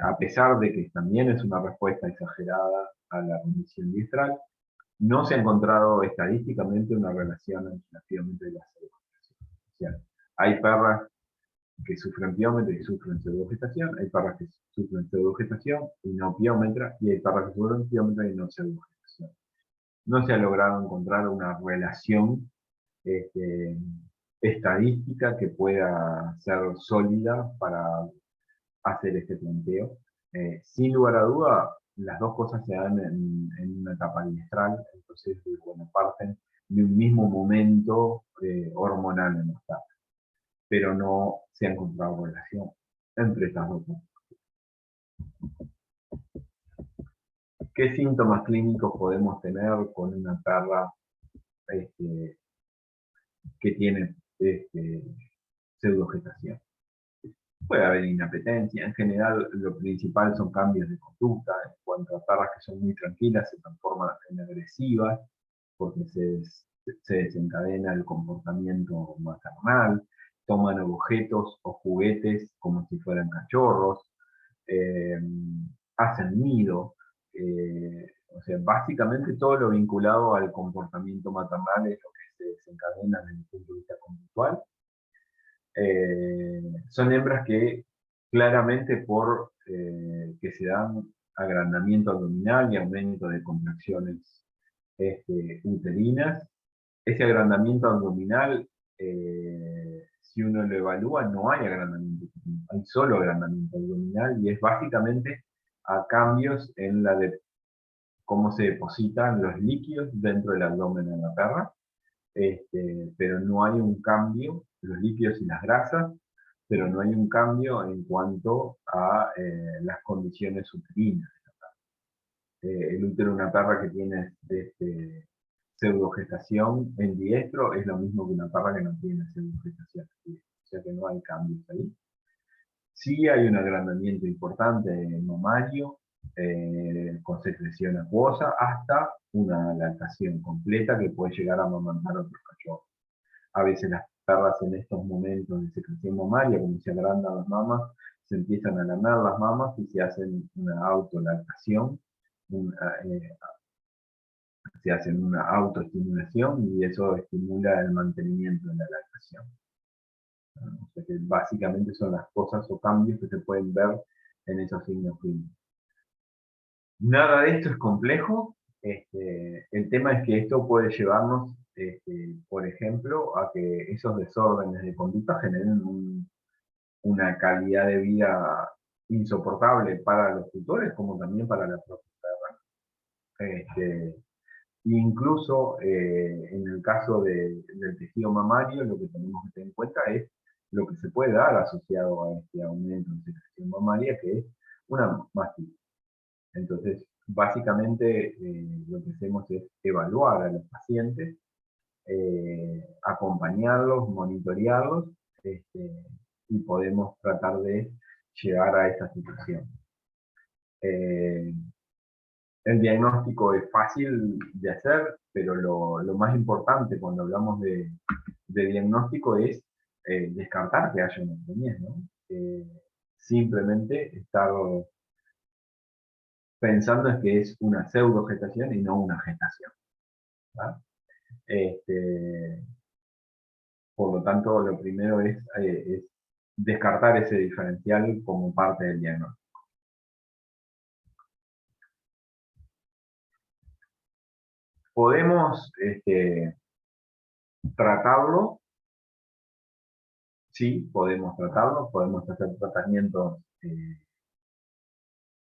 a pesar de que también es una respuesta exagerada a la condición diestral, no se ha encontrado estadísticamente una relación entre la piómetra y la pseudogestación. O sea, hay perras que sufren piómetra y sufren pseudogestación, hay perras que sufren pseudogestación y no piómetra, y hay perras que sufren piómetra y no pseudogestación. No se ha logrado encontrar una relación este, estadística que pueda ser sólida para hacer este planteo. Sin lugar a duda, las dos cosas se dan en una etapa diestral, entonces, bueno, parten de un mismo momento hormonal en los perros, pero no se ha encontrado relación entre estas dos cosas. ¿Qué síntomas clínicos podemos tener con una perra que tiene pseudogestación? Puede haber inapetencia. En general, lo principal son cambios de conducta. En cuanto a perras que son muy tranquilas, se transforman en agresivas, porque se desencadena el comportamiento maternal, toman objetos o juguetes como si fueran cachorros, eh, hacen nido. O sea, básicamente todo lo vinculado al comportamiento maternal es lo que se desencadena desde el punto de vista conductual. Son hembras que claramente por que se dan agrandamiento abdominal y aumento de contracciones uterinas. Ese agrandamiento abdominal, si uno lo evalúa, no hay agrandamiento uterino, hay solo agrandamiento abdominal, y es básicamente a cambios en la de cómo se depositan los líquidos dentro del abdomen de la perra. Pero no hay un cambio, los líquidos y las grasas, pero no hay un cambio en cuanto a las condiciones uterinas. El útero de una perra que tiene pseudogestación en diestro es lo mismo que una perra que no tiene pseudogestación en diestro, o sea que no hay cambios ahí. Sí hay un agrandamiento importante mamario, con secreción acuosa, hasta una lactación completa que puede llegar a amamantar a otros cachorros. A veces las perras en estos momentos de secreción mamaria, como se agrandan las mamas, se empiezan a lamer las mamas y se hacen una autolactación, se hacen una autoestimulación, y eso estimula el mantenimiento de la lactación. O sea que básicamente son las cosas o cambios que se pueden ver en esos signos clínicos. Nada de esto es complejo. El tema es que esto puede llevarnos, por ejemplo, a que esos desórdenes de conducta generen una calidad de vida insoportable para los tutores como también para la propia perra. Incluso en el caso del tejido mamario, lo que tenemos que tener en cuenta es lo que se puede dar asociado a este aumento de secreción mamaria, que es una mastitis. Entonces, básicamente lo que hacemos es evaluar a los pacientes, acompañarlos, monitorearlos, y podemos tratar de llegar a esa situación. El diagnóstico es fácil de hacer, pero lo más importante cuando hablamos de diagnóstico es descartar que haya una preñez, ¿no? Simplemente estar pensando en que es una pseudogestación y no una gestación, ¿verdad? Por lo tanto, lo primero es descartar ese diferencial como parte del diagnóstico. Podemos tratarlo, sí, podemos tratarlo, podemos hacer tratamientos,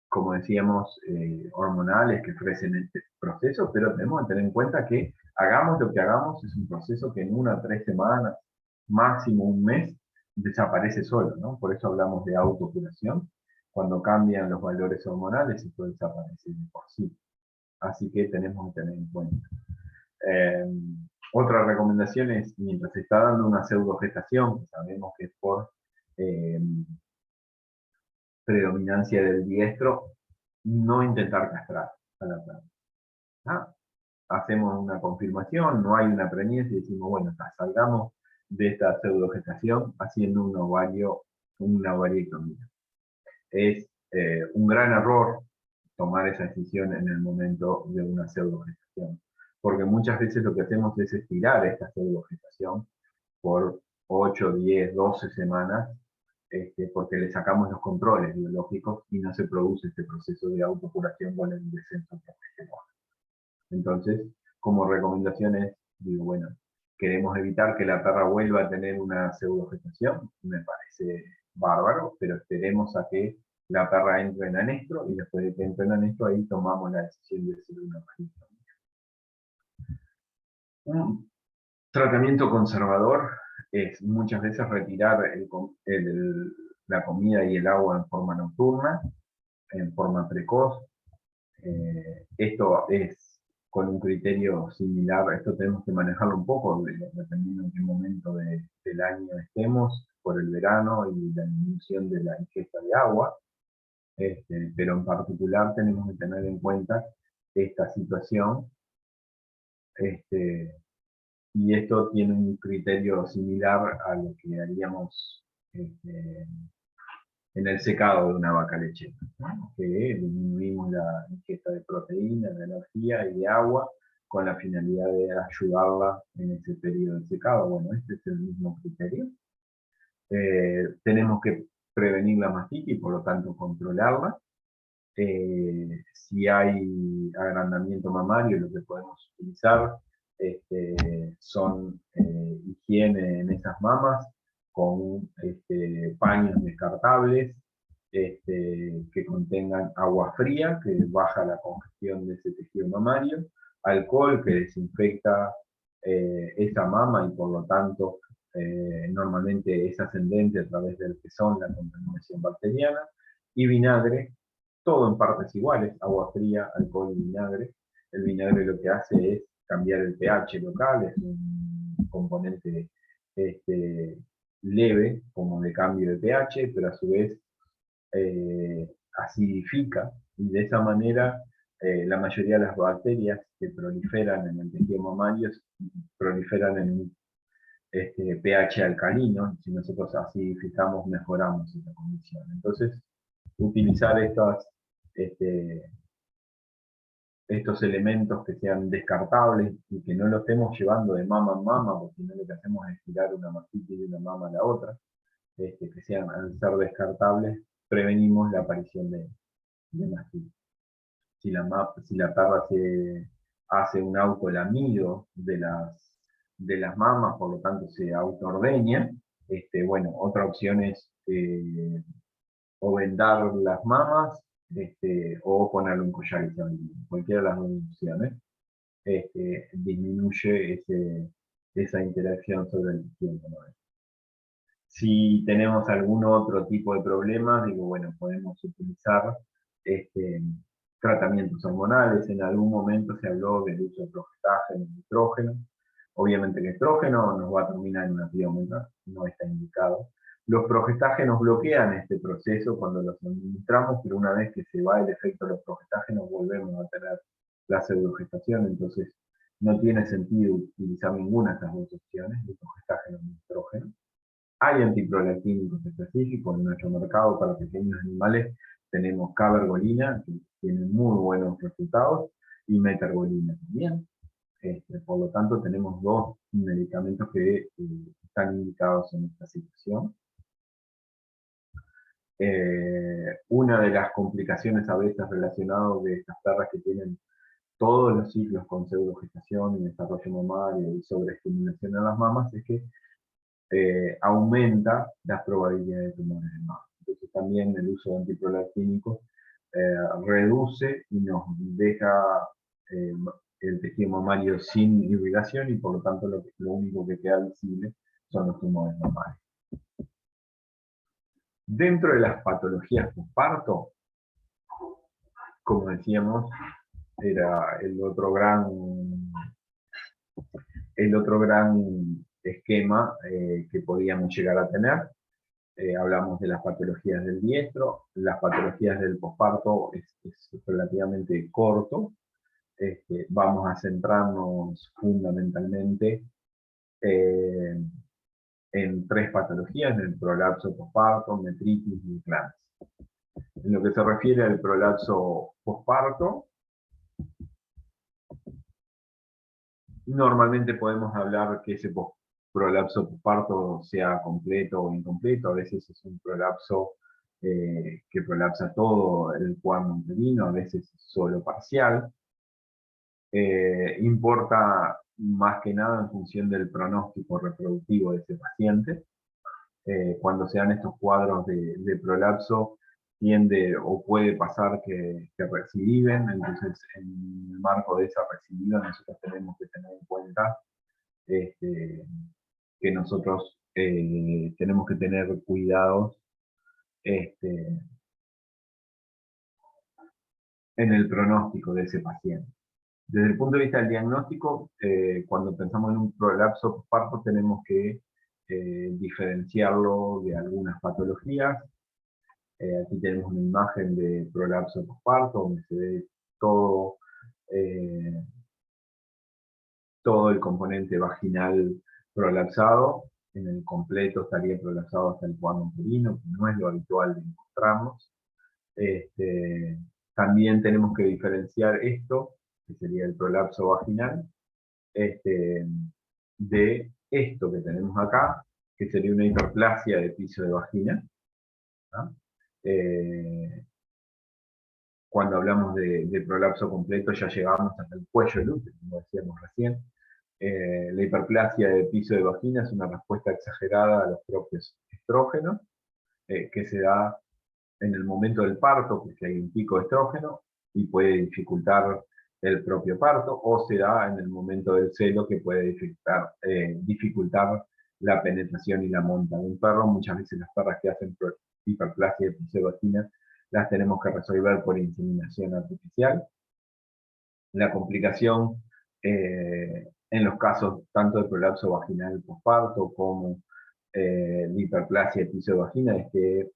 como decíamos, hormonales que ofrecen este proceso, pero tenemos que tener en cuenta que hagamos lo que hagamos, es un proceso que en 1 a 3 semanas, máximo un mes, desaparece solo, ¿no? Por eso hablamos de autocuración. Cuando cambian los valores hormonales, esto desaparece de por sí. Así que tenemos que tener en cuenta. Otra recomendación es, mientras se está dando una pseudogestación, que sabemos que es por predominancia del diestro, no intentar castrar a la perra. ¿Ah? Hacemos una confirmación, no hay una preñez y decimos, bueno, salgamos de esta pseudogestación haciendo una ovariectomía. Es un gran error tomar esa decisión en el momento de una pseudogestación, porque muchas veces lo que hacemos es estirar esta pseudogestación por 8, 10, 12 semanas, porque le sacamos los controles biológicos y no se produce este proceso de autocuración con el descenso progesterona. Entonces, como recomendaciones, digo, bueno, queremos evitar que la perra vuelva a tener una pseudogestación, me parece bárbaro, pero esperemos a que la perra entre en anestro y después de que entre en anestro ahí tomamos la decisión de hacer una ovariectomía. Un tratamiento conservador es muchas veces retirar la comida y el agua en forma nocturna, en forma precoz. Esto es con un criterio similar, esto tenemos que manejarlo un poco, dependiendo en qué momento del año estemos, por el verano y la disminución de la ingesta de agua, pero en particular tenemos que tener en cuenta esta situación, y esto tiene un criterio similar a lo que haríamos en el secado de una vaca lechera, ¿no? Que disminuimos la ingesta de proteína, de energía y de agua con la finalidad de ayudarla en ese periodo de secado. Bueno, este es el mismo criterio. Tenemos que prevenir la mastitis y por lo tanto controlarla. Si hay agrandamiento mamario, lo que podemos utilizar son higiene en esas mamas con paños descartables que contengan agua fría, que baja la congestión de ese tejido mamario, alcohol que desinfecta esa mama y por lo tanto normalmente es ascendente a través del pezón la contaminación bacteriana, y vinagre, todo en partes iguales, agua fría, alcohol y vinagre. El vinagre lo que hace es cambiar el pH local, es un componente leve como de cambio de pH, pero a su vez acidifica, y de esa manera la mayoría de las bacterias que proliferan en el tejido mamario proliferan en un pH alcalino. Si nosotros acidificamos, mejoramos esa condición. Entonces, utilizar estos elementos que sean descartables y que no lo estemos llevando de mama en mama, porque si no lo que hacemos es tirar una mastitis de una mama a la otra, que sean, al ser descartables, prevenimos la aparición de mastitis. Si la perra se hace un autolamido de las mamas, por lo tanto se autoordeña, bueno, otra opción es o vendar las mamas, o ponerle un collar isabelino. Cualquiera de las dos opciones disminuye esa interacción sobre el tiempo, ¿no? Si tenemos algún otro tipo de problema, digo, bueno, podemos utilizar tratamientos hormonales. En algún momento se habló del uso de progestágeno y estrógeno. Obviamente el estrógeno nos va a terminar en una piómeta, no está indicado. Los progestágenos bloquean este proceso cuando los administramos, pero una vez que se va el efecto de los progestágenos volvemos a tener la pseudogestación, entonces no tiene sentido utilizar ninguna de estas dos opciones, ni progestágeno ni estrógeno. Hay antiprolactínicos específicos en nuestro mercado para pequeños animales. Tenemos cabergolina, que tiene muy buenos resultados, y metergolina también. Por lo tanto, tenemos dos medicamentos que están indicados en esta situación. Una de las complicaciones a veces relacionadas de estas perras que tienen todos los ciclos con pseudogestación y desarrollo mamario y sobreestimulación en las mamas es que aumenta las probabilidades de tumores de mama. Entonces también el uso de antiprolactínicos reduce y nos deja el tejido mamario sin irrigación, y por lo tanto lo único que queda visible son los tumores mamarios. Dentro de las patologías postparto, como decíamos, era el otro gran esquema que podíamos llegar a tener. Hablamos de las patologías del diestro, las patologías del posparto es relativamente corto. Vamos a centrarnos fundamentalmente eh, en tres patologías, en el prolapso posparto, metritis y eclampsia. En lo que se refiere al prolapso posparto, normalmente podemos hablar que ese prolapso posparto sea completo o incompleto. A veces es un prolapso que prolapsa todo el cuadro uterino, a veces es solo parcial. Importa más que nada en función del pronóstico reproductivo de ese paciente. Cuando se dan estos cuadros de prolapso, tiende o puede pasar que recidiven. Entonces en el marco de esa recidiva nosotros tenemos que tener en cuenta que nosotros tenemos que tener cuidados este, en el pronóstico de ese paciente. Desde el punto de vista del diagnóstico, cuando pensamos en un prolapso posparto tenemos que diferenciarlo de algunas patologías. Aquí tenemos una imagen de prolapso posparto donde se ve todo, eh, todo el componente vaginal prolapsado. En el completo estaría prolapsado hasta el cuadro uterino, que no es lo habitual de encontrarnos. También tenemos que diferenciar esto, que sería el prolapso vaginal, de esto que tenemos acá, que sería una hiperplasia de piso de vagina. ¿No? Cuando hablamos de prolapso completo ya llegamos hasta el cuello del útero, como decíamos recién. La hiperplasia de piso de vagina es una respuesta exagerada a los propios estrógenos, que se da en el momento del parto, porque hay un pico de estrógeno, y puede dificultar el propio parto, o se da en el momento del celo, que puede dificultar la penetración y la monta de un perro. Muchas veces las perras que hacen hiperplasia de piso de vagina las tenemos que resolver por inseminación artificial. La complicación en los casos tanto de prolapso vaginal posparto como de hiperplasia de piso de vagina es que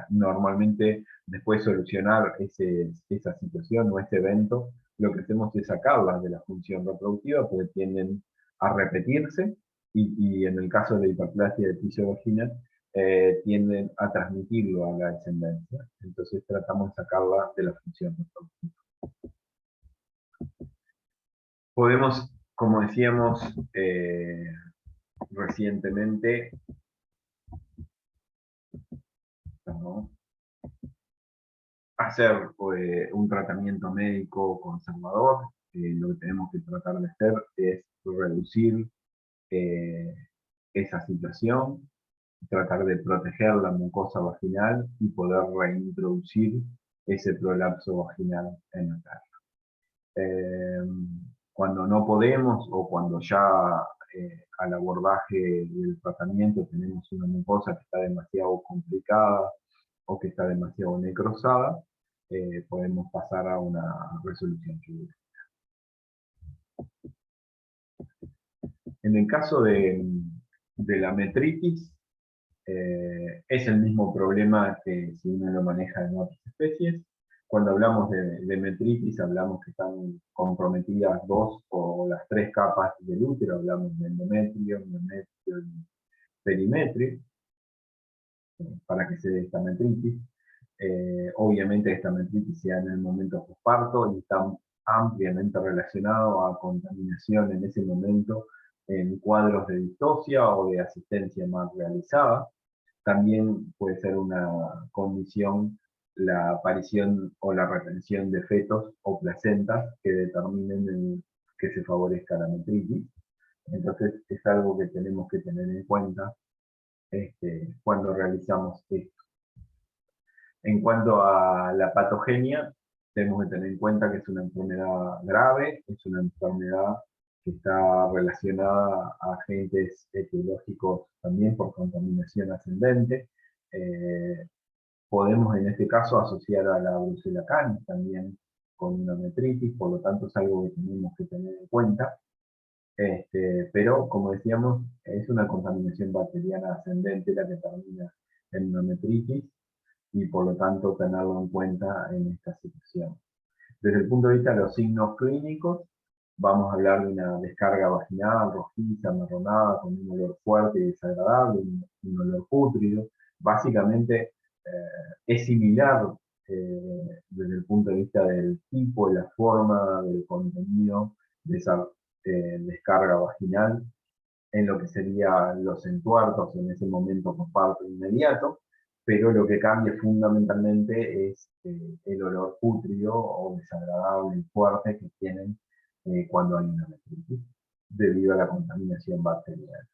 normalmente después de solucionar esa situación o ese evento, lo que hacemos es sacarlas de la función reproductiva porque tienden a repetirse y en el caso de la hiperplasia de piso de vagina tienden a transmitirlo a la descendencia. Entonces tratamos de sacarla de la función reproductiva. Podemos, como decíamos recientemente, ¿no?, hacer un tratamiento médico conservador. Lo que tenemos que tratar de hacer es reducir eh, esa situación, tratar de proteger la mucosa vaginal y poder reintroducir ese prolapso vaginal en la cara. Cuando no podemos o cuando ya al abordaje del tratamiento tenemos una mucosa que está demasiado complicada o que está demasiado necrosada, podemos pasar a una resolución quirúrgica. En el caso de la metritis, es el mismo problema que si uno lo maneja en otras especies. Cuando hablamos de metritis, hablamos que están comprometidas dos o las tres capas del útero. Hablamos de endometrio, miometrio y perimetrio, para que se dé esta metritis. Obviamente esta metritis se da en el momento posparto y está ampliamente relacionado a contaminación en ese momento en cuadros de distosia o de asistencia mal realizada. También puede ser una condición la aparición o la retención de fetos o placentas que determinen que se favorezca la metritis. Entonces es algo que tenemos que tener en cuenta cuando realizamos esto. En cuanto a la patogenia, tenemos que tener en cuenta que es una enfermedad grave, es una enfermedad que está relacionada a agentes etiológicos también por contaminación ascendente. Podemos en este caso asociar a la Brucella canis también con una metritis, por lo tanto es algo que tenemos que tener en cuenta. Pero como decíamos, es una contaminación bacteriana ascendente la que termina en una metritis y por lo tanto tenerlo en cuenta en esta situación. Desde el punto de vista de los signos clínicos, vamos a hablar de una descarga vaginal, rojiza, amarronada, con un olor fuerte y desagradable, un olor pútrido. Básicamente es similar desde el punto de vista del tipo, la forma, del contenido de esa descarga vaginal en lo que serían los entuertos en ese momento por parto inmediato, pero lo que cambia fundamentalmente es el olor pútrido o desagradable y fuerte que tienen cuando hay una metritis, debido a la contaminación bacteriana.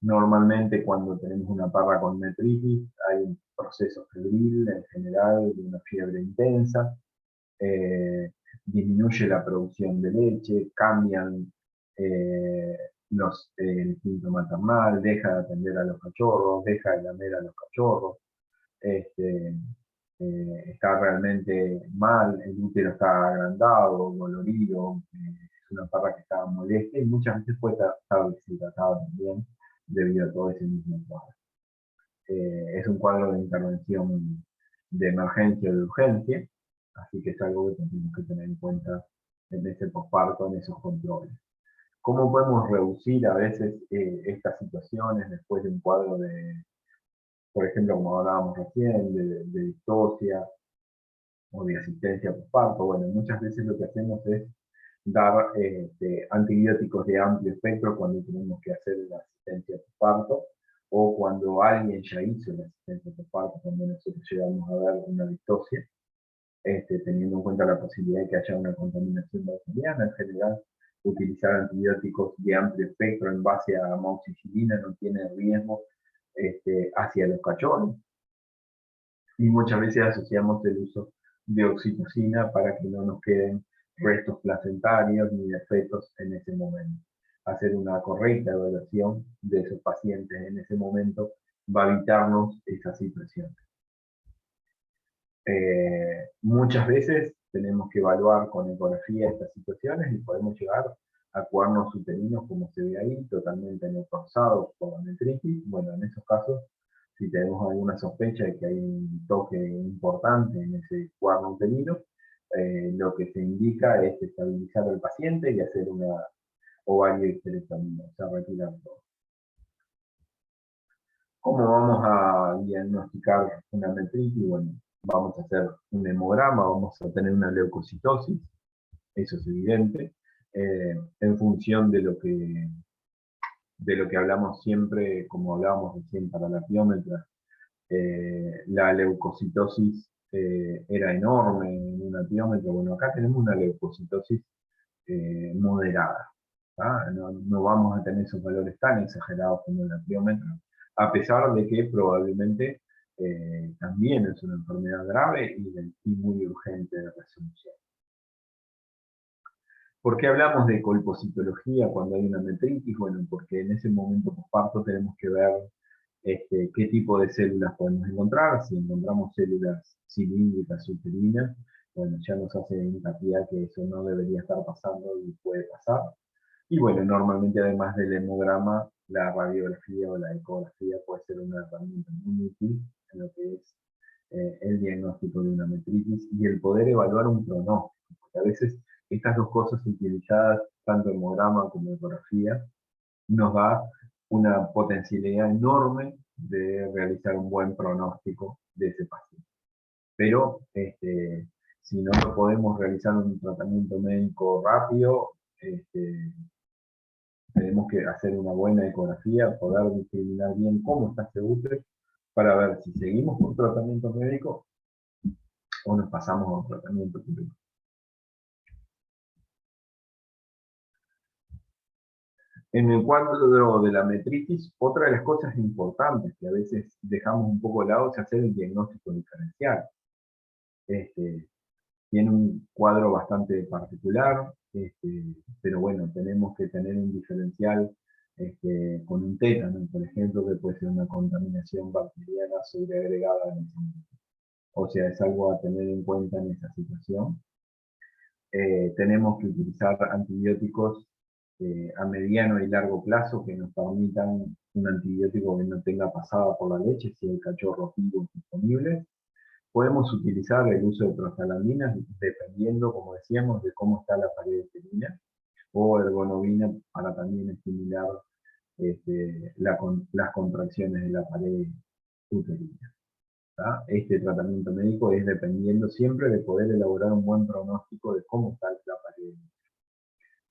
Normalmente cuando tenemos una parra con metritis hay un proceso febril en general, de una fiebre intensa, disminuye la producción de leche, cambian eh, el instinto maternal, deja de atender a los cachorros, deja de lamer a los cachorros, este, está realmente mal, el útero está agrandado, dolorido, es una parra que está molesta y muchas veces puede estar deshidratada también debido a todo ese mismo cuadro. Es un cuadro de intervención de emergencia o de urgencia, así que es algo que tenemos que tener en cuenta en ese posparto, en esos controles. ¿Cómo podemos reducir a veces estas situaciones después de un cuadro de, por ejemplo, como hablábamos recién, de distosia o de asistencia posparto? Bueno, muchas veces lo que hacemos es dar antibióticos de amplio espectro cuando tenemos que hacer la asistencia posparto, o cuando alguien ya hizo la asistencia posparto, cuando nosotros llegamos a ver una distosia, teniendo en cuenta la posibilidad de que haya una contaminación bacteriana. En general, utilizar antibióticos de amplio espectro en base a amoxicilina no tiene riesgo hacia los cachorros, y muchas veces asociamos el uso de oxitocina para que no nos queden restos placentarios ni defectos en ese momento. Hacer una correcta evaluación de esos pacientes en ese momento va a evitarnos esa situación. Muchas veces tenemos que evaluar con ecografía estas situaciones y podemos llegar a cuernos uterinos, como se ve ahí, totalmente necrosados por la metritis. Bueno, en esos casos, si tenemos alguna sospecha de que hay un toque importante en ese cuerno uterino, lo que se indica es estabilizar al paciente y hacer una ovariohisterectomía, o sea, retirar todo. ¿Cómo vamos a diagnosticar una metritis? Bueno, vamos a hacer un hemograma, vamos a tener una leucocitosis, eso es evidente, en función de lo que hablamos siempre, como hablábamos recién para la piómetra. La leucocitosis era enorme en una piómetra. Bueno, acá tenemos una leucocitosis moderada. No, no vamos a tener esos valores tan exagerados como en la piómetra, a pesar de que probablemente también es una enfermedad grave y muy urgente de resolución. ¿Por qué hablamos de colpocitología cuando hay una metritis? Bueno, porque en ese momento posparto tenemos que ver qué tipo de células podemos encontrar. Si encontramos células cilíndricas uterinas, bueno, ya nos hace hincapié que eso no debería estar pasando y puede pasar. Y bueno, normalmente además del hemograma, la radiografía o la ecografía puede ser una herramienta muy útil en lo que es el diagnóstico de una metritis y el poder evaluar un pronóstico. Porque a veces estas dos cosas utilizadas, tanto hemograma como ecografía, nos da una potencialidad enorme de realizar un buen pronóstico de ese paciente. Pero si no lo podemos realizar un tratamiento médico rápido, tenemos que hacer una buena ecografía, poder discriminar bien cómo está ese útero, para ver si seguimos con tratamiento médico o nos pasamos a un tratamiento quirúrgico. En el cuadro de la metritis, otra de las cosas importantes que a veces dejamos un poco de lado es hacer el diagnóstico diferencial. Tiene un cuadro bastante particular, pero bueno, tenemos que tener un diferencial con un tétano, por ejemplo, que puede ser una contaminación bacteriana sobreagregada en ese momento. O sea, es algo a tener en cuenta en esa situación. Tenemos que utilizar antibióticos a mediano y largo plazo que nos permitan un antibiótico que no tenga pasada por la leche, si hay cachorros vivos disponibles. Podemos utilizar el uso de prostalagminas dependiendo, como decíamos, de cómo está la pared uterina, o ergonovina para también estimular las contracciones de la pared uterina. ¿Tá? Este tratamiento médico es dependiendo siempre de poder elaborar un buen pronóstico de cómo está la pared.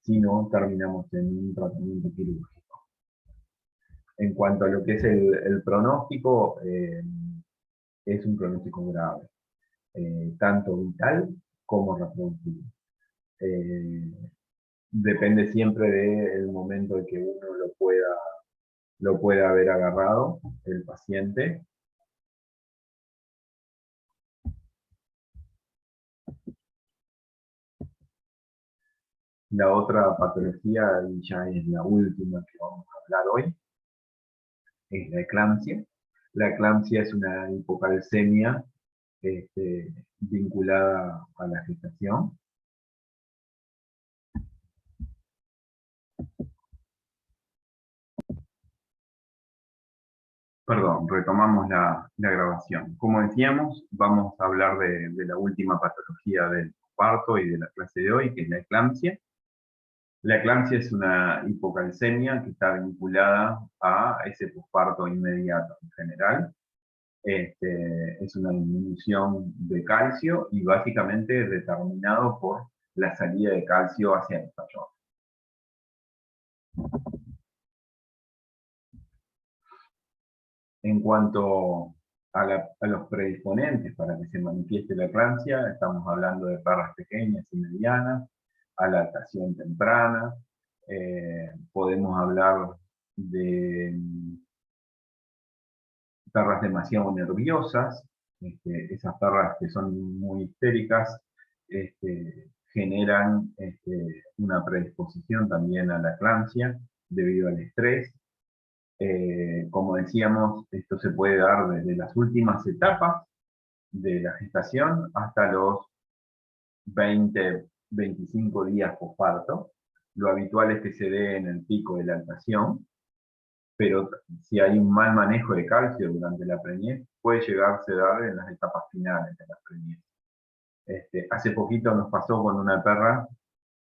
Si no, terminamos en un tratamiento quirúrgico. En cuanto a lo que es el pronóstico, es un pronóstico grave, tanto vital como reproductivo. Depende siempre del momento en que uno lo pueda haber agarrado, el paciente. La otra patología, y ya es la última que vamos a hablar hoy, es la eclampsia. La eclampsia es una hipocalcemia vinculada a la gestación. Perdón, retomamos la grabación. Como decíamos, vamos a hablar de la última patología del parto y de la clase de hoy, que es la eclampsia. La eclampsia es una hipocalcemia que está vinculada a ese posparto inmediato en general. Es una disminución de calcio y básicamente determinado por la salida de calcio hacia el cachorro. En cuanto a los predisponentes para que se manifieste la eclampsia, estamos hablando de perras pequeñas y medianas, a lactación temprana, podemos hablar de perras demasiado nerviosas, esas perras que son muy histéricas, generan una predisposición también a la eclampsia debido al estrés. Como decíamos, esto se puede dar desde las últimas etapas de la gestación hasta los 20-25 días posparto. Lo habitual es que se dé en el pico de lactación, pero si hay un mal manejo de calcio durante la preñez, puede llegarse a dar en las etapas finales de la preñez. Hace poquito nos pasó con una perra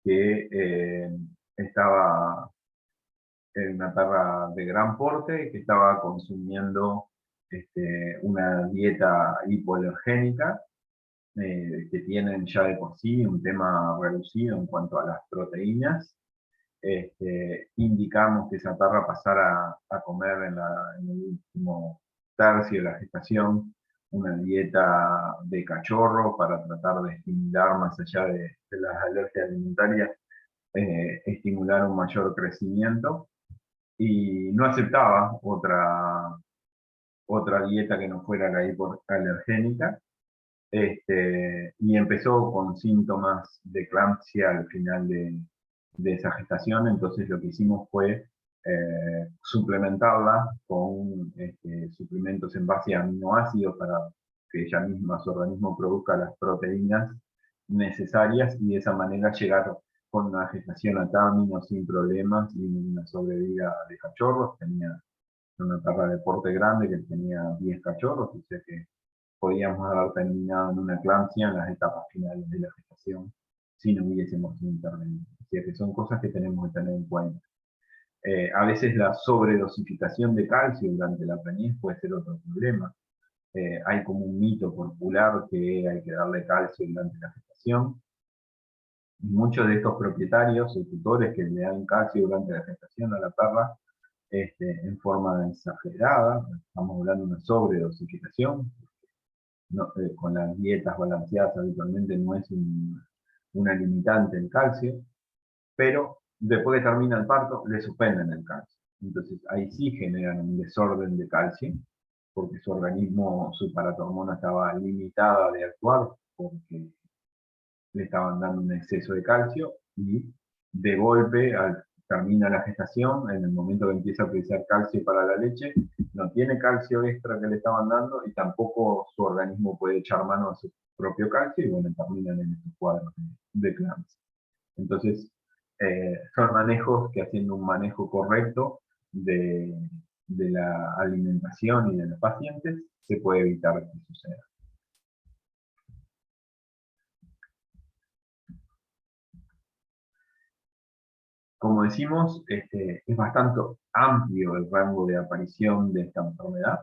que estaba una perra de gran porte que estaba consumiendo una dieta hipoalergénica, que tienen ya de por sí un tema reducido en cuanto a las proteínas. Indicamos que esa perra pasara a comer en el último tercio de la gestación una dieta de cachorro para tratar de estimular, más allá de las alergias alimentarias, estimular un mayor crecimiento. Y no aceptaba otra dieta que no fuera la hipoalergénica, y empezó con síntomas de eclampsia al final de esa gestación. Entonces lo que hicimos fue suplementarla con suplementos en base a aminoácidos para que ella misma, su organismo, produzca las proteínas necesarias y de esa manera llegar con una gestación a término sin problemas y una sobrevida de cachorros. Tenía una perra de porte grande que tenía 10 cachorros, o sea que podíamos haber terminado en una eclampsia en las etapas finales de la gestación si no hubiésemos intervenido. O sea que son cosas que tenemos que tener en cuenta. A veces la sobredosificación de calcio durante la preñez puede ser otro problema. Hay como un mito popular que hay que darle calcio durante la gestación. Muchos de estos propietarios o tutores que le dan calcio durante la gestación a la perra en forma exagerada, estamos hablando de una sobredosificación, no, con las dietas balanceadas habitualmente no es una limitante el calcio, pero después que termina el parto le suspenden el calcio. Entonces ahí sí generan un desorden de calcio, porque su organismo, su paratormona estaba limitada de actuar porque le estaban dando un exceso de calcio, y de golpe, termina la gestación, en el momento que empieza a utilizar calcio para la leche, no tiene calcio extra que le estaban dando y tampoco su organismo puede echar mano a su propio calcio, y bueno, terminan en estos cuadros de eclampsia. Entonces, son manejos que, haciendo un manejo correcto de de la alimentación y de los pacientes, se puede evitar que suceda. Como decimos, es bastante amplio el rango de aparición de esta enfermedad.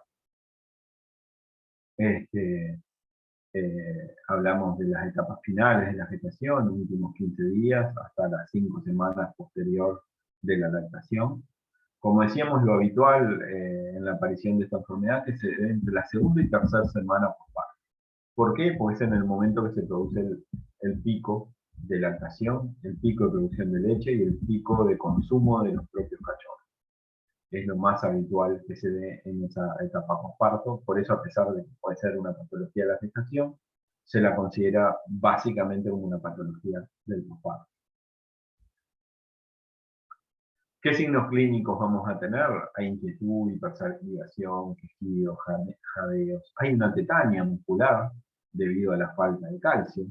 Hablamos de las etapas finales de la gestación, los últimos 15 días, hasta las 5 semanas posterior de la lactación. Como decíamos, lo habitual en la aparición de esta enfermedad es entre la segunda y tercera semana posparto. ¿Por qué? Porque es en el momento que se produce el pico de lactación, el pico de producción de leche y el pico de consumo de los propios cachorros. Es lo más habitual que se dé en esa etapa posparto. Por eso, a pesar de que puede ser una patología de la gestación, se la considera básicamente como una patología del posparto. ¿Qué signos clínicos vamos a tener? Hay inquietud, hipersalivalización, quejidos, jadeos. Hay una tetania muscular debido a la falta de calcio.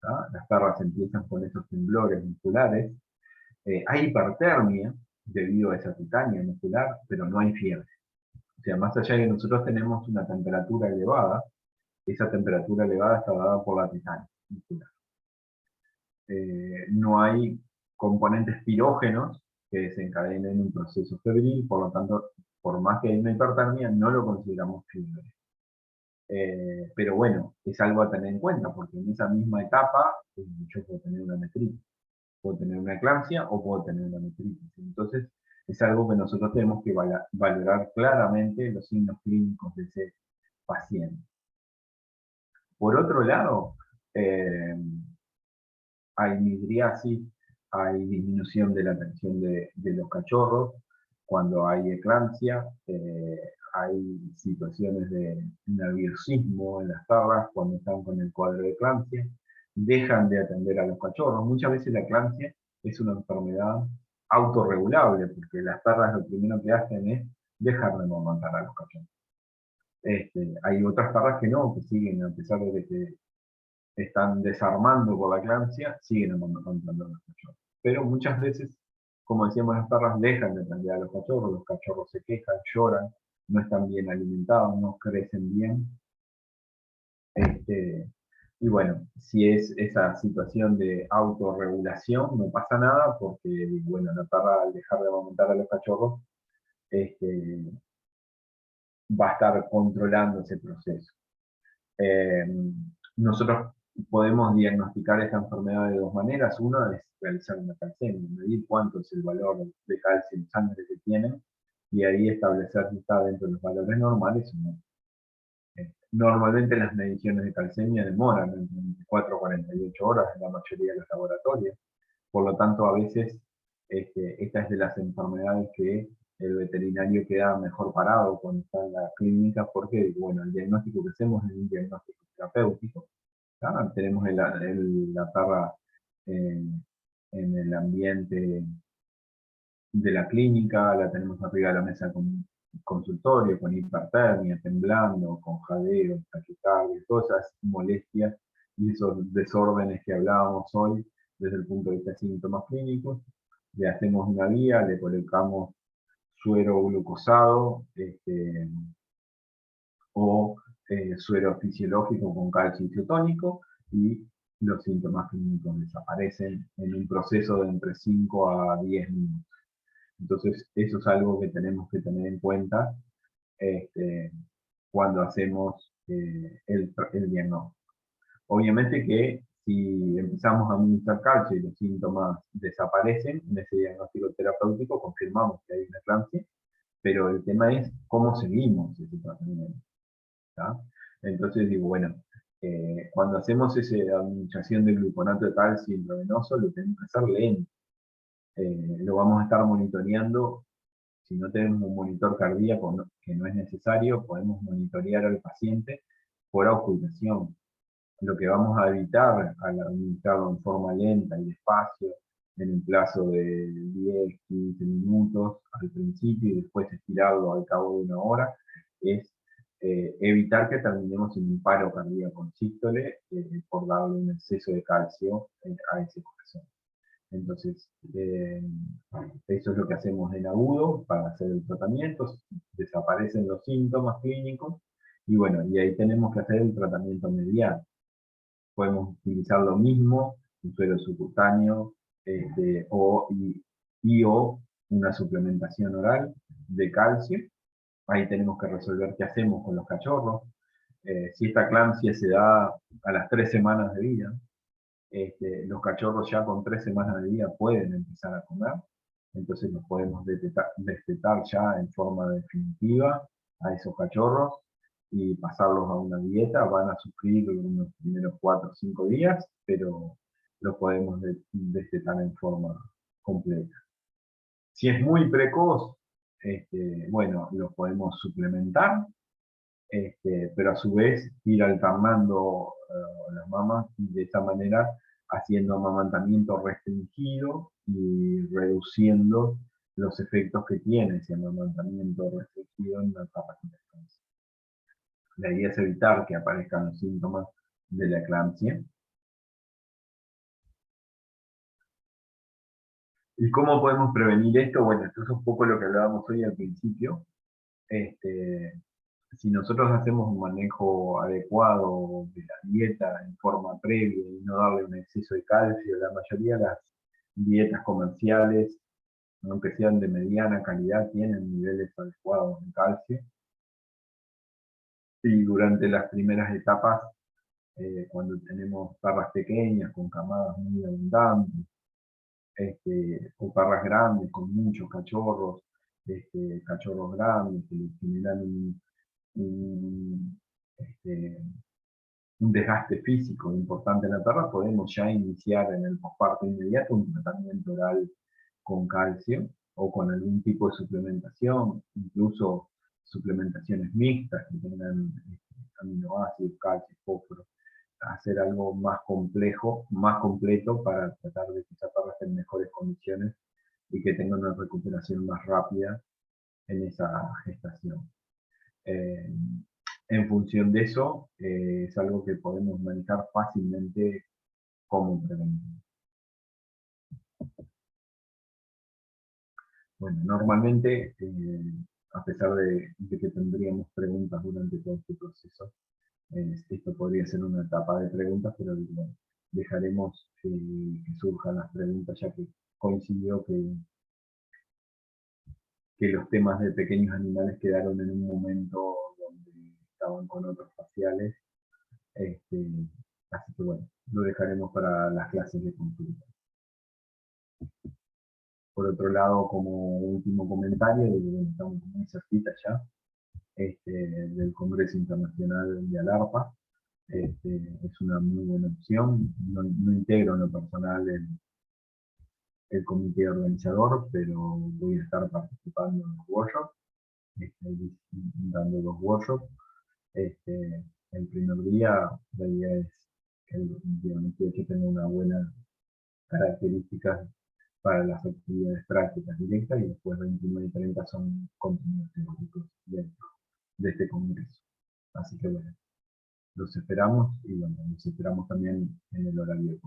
Las perras empiezan con esos temblores musculares. Hay hipertermia debido a esa tetania muscular, pero no hay fiebre. O sea, más allá de que nosotros tenemos una temperatura elevada, esa temperatura elevada está dada por la tetania muscular. No hay componentes pirógenos que desencadenen un proceso febril, por lo tanto, por más que haya una hipertermia, no lo consideramos fiebre. Pero bueno, es algo a tener en cuenta, porque en esa misma etapa yo puedo tener una metritis, puedo tener una eclampsia o puedo tener una metritis. Entonces, es algo que nosotros tenemos que valorar claramente los signos clínicos de ese paciente. Por otro lado, hay midriasis, hay disminución de la tensión de los cachorros, cuando hay eclampsia, hay situaciones de nerviosismo en las perras cuando están con el cuadro de eclampsia, dejan de atender a los cachorros. Muchas veces la eclampsia es una enfermedad autorregulable, porque las perras lo primero que hacen es dejar de amamantar a los cachorros. Hay otras perras que no, que siguen, a pesar de que están desarmando por la eclampsia, siguen amamantando a los cachorros. Pero muchas veces, como decíamos, las perras dejan de atender a los cachorros se quejan, lloran, no están bien alimentados, no crecen bien. Y bueno, si es esa situación de autorregulación, no pasa nada, porque bueno, la perra al dejar de amamantar a los cachorros, va a estar controlando ese proceso. Nosotros podemos diagnosticar esta enfermedad de dos maneras. Una es realizar una calcemia, medir cuánto es el valor de calcio en sangre que tienen, y ahí establecer si está dentro de los valores normales o no. Normalmente las mediciones de calcemia demoran entre 24 a 48 horas en la mayoría de los laboratorios. Por lo tanto, a veces esta es de las enfermedades que el veterinario queda mejor parado cuando está en la clínica, porque bueno, el diagnóstico que hacemos es un diagnóstico terapéutico. Tenemos la perra en el ambiente de la clínica, la tenemos arriba de la mesa con consultorio, con hipertermia, temblando, con jadeo, taquicardia, todas esas molestias y esos desórdenes que hablábamos hoy desde el punto de vista de síntomas clínicos. Le hacemos una vía, le colocamos suero glucosado o suero fisiológico con calcio isotónico, y los síntomas clínicos desaparecen en un proceso de entre 5 a 10 minutos. Entonces, eso es algo que tenemos que tener en cuenta cuando hacemos el diagnóstico. Obviamente que si empezamos a administrar calcio y los síntomas desaparecen, en ese diagnóstico terapéutico confirmamos que hay una eclampsia, pero el tema es cómo seguimos ese tratamiento. ¿Tá? Entonces digo, bueno, cuando hacemos esa administración de gluconato de calcio intravenoso, lo tenemos que hacer lento. Lo vamos a estar monitoreando. Si no tenemos un monitor cardíaco, que no es necesario, podemos monitorear al paciente por auscultación. Lo que vamos a evitar al administrarlo en forma lenta y despacio, en un plazo de 10, 15 minutos al principio y después estirarlo al cabo de una hora, es evitar que terminemos en un paro cardíaco en sístole por darle un exceso de calcio a ese corazón. Entonces, eso es lo que hacemos en agudo para hacer el tratamiento, desaparecen los síntomas clínicos, y bueno, y ahí tenemos que hacer el tratamiento mediano. Podemos utilizar lo mismo, un suero subcutáneo, o una suplementación oral de calcio. Ahí tenemos que resolver qué hacemos con los cachorros. Si esta eclampsia se da a las 3 semanas de vida, los cachorros ya con 3 semanas de vida pueden empezar a comer, entonces los podemos destetar ya en forma definitiva a esos cachorros y pasarlos a una dieta. Van a sufrir unos primeros 4 o 5 días, pero los podemos destetar en forma completa. Si es muy precoz, bueno, los podemos suplementar, pero a su vez ir alternando las mamas y de esa manera haciendo amamantamiento restringido y reduciendo los efectos que tiene ese amamantamiento restringido en la etapa de lactancia. La idea es evitar que aparezcan los síntomas de la eclampsia. ¿Y cómo podemos prevenir esto? Bueno, esto es un poco lo que hablábamos hoy al principio. Si nosotros hacemos un manejo adecuado de la dieta en forma previa y no darle un exceso de calcio, la mayoría de las dietas comerciales, aunque sean de mediana calidad, tienen niveles adecuados de calcio. Y durante las primeras etapas, cuando tenemos parras pequeñas con camadas muy abundantes, o parras grandes con muchos cachorros, cachorros grandes que les generan un, este, un desgaste físico importante en la perra, podemos ya iniciar en el posparto inmediato un tratamiento oral con calcio o con algún tipo de suplementación, incluso suplementaciones mixtas que tengan aminoácidos, calcio, fósforo, hacer algo más complejo, más completo para tratar de que esa perra esté en mejores condiciones y que tenga una recuperación más rápida en esa gestación. Eh, en función de eso, es algo que podemos manejar fácilmente como preventivo. Bueno, normalmente, a pesar de que tendríamos preguntas durante todo este proceso, esto podría ser una etapa de preguntas, pero bueno, dejaremos que surjan las preguntas, ya que coincidió que los temas de pequeños animales quedaron en un momento donde estaban con otros faciales. Así que bueno, lo dejaremos para las clases de consulta. Por otro lado, como último comentario, estamos muy cerquita ya del Congreso Internacional de Alarpa. Es una muy buena opción. No integro en lo personal el comité organizador, pero voy a estar participando en los workshops, dando 2 workshops. El primer día, la idea es que el día 28 tenga una buena característica para las actividades prácticas directas, y después 29 y 30 son contenidos teóricos dentro de este congreso. Así que bueno, los esperamos, y bueno, los esperamos también en el horario de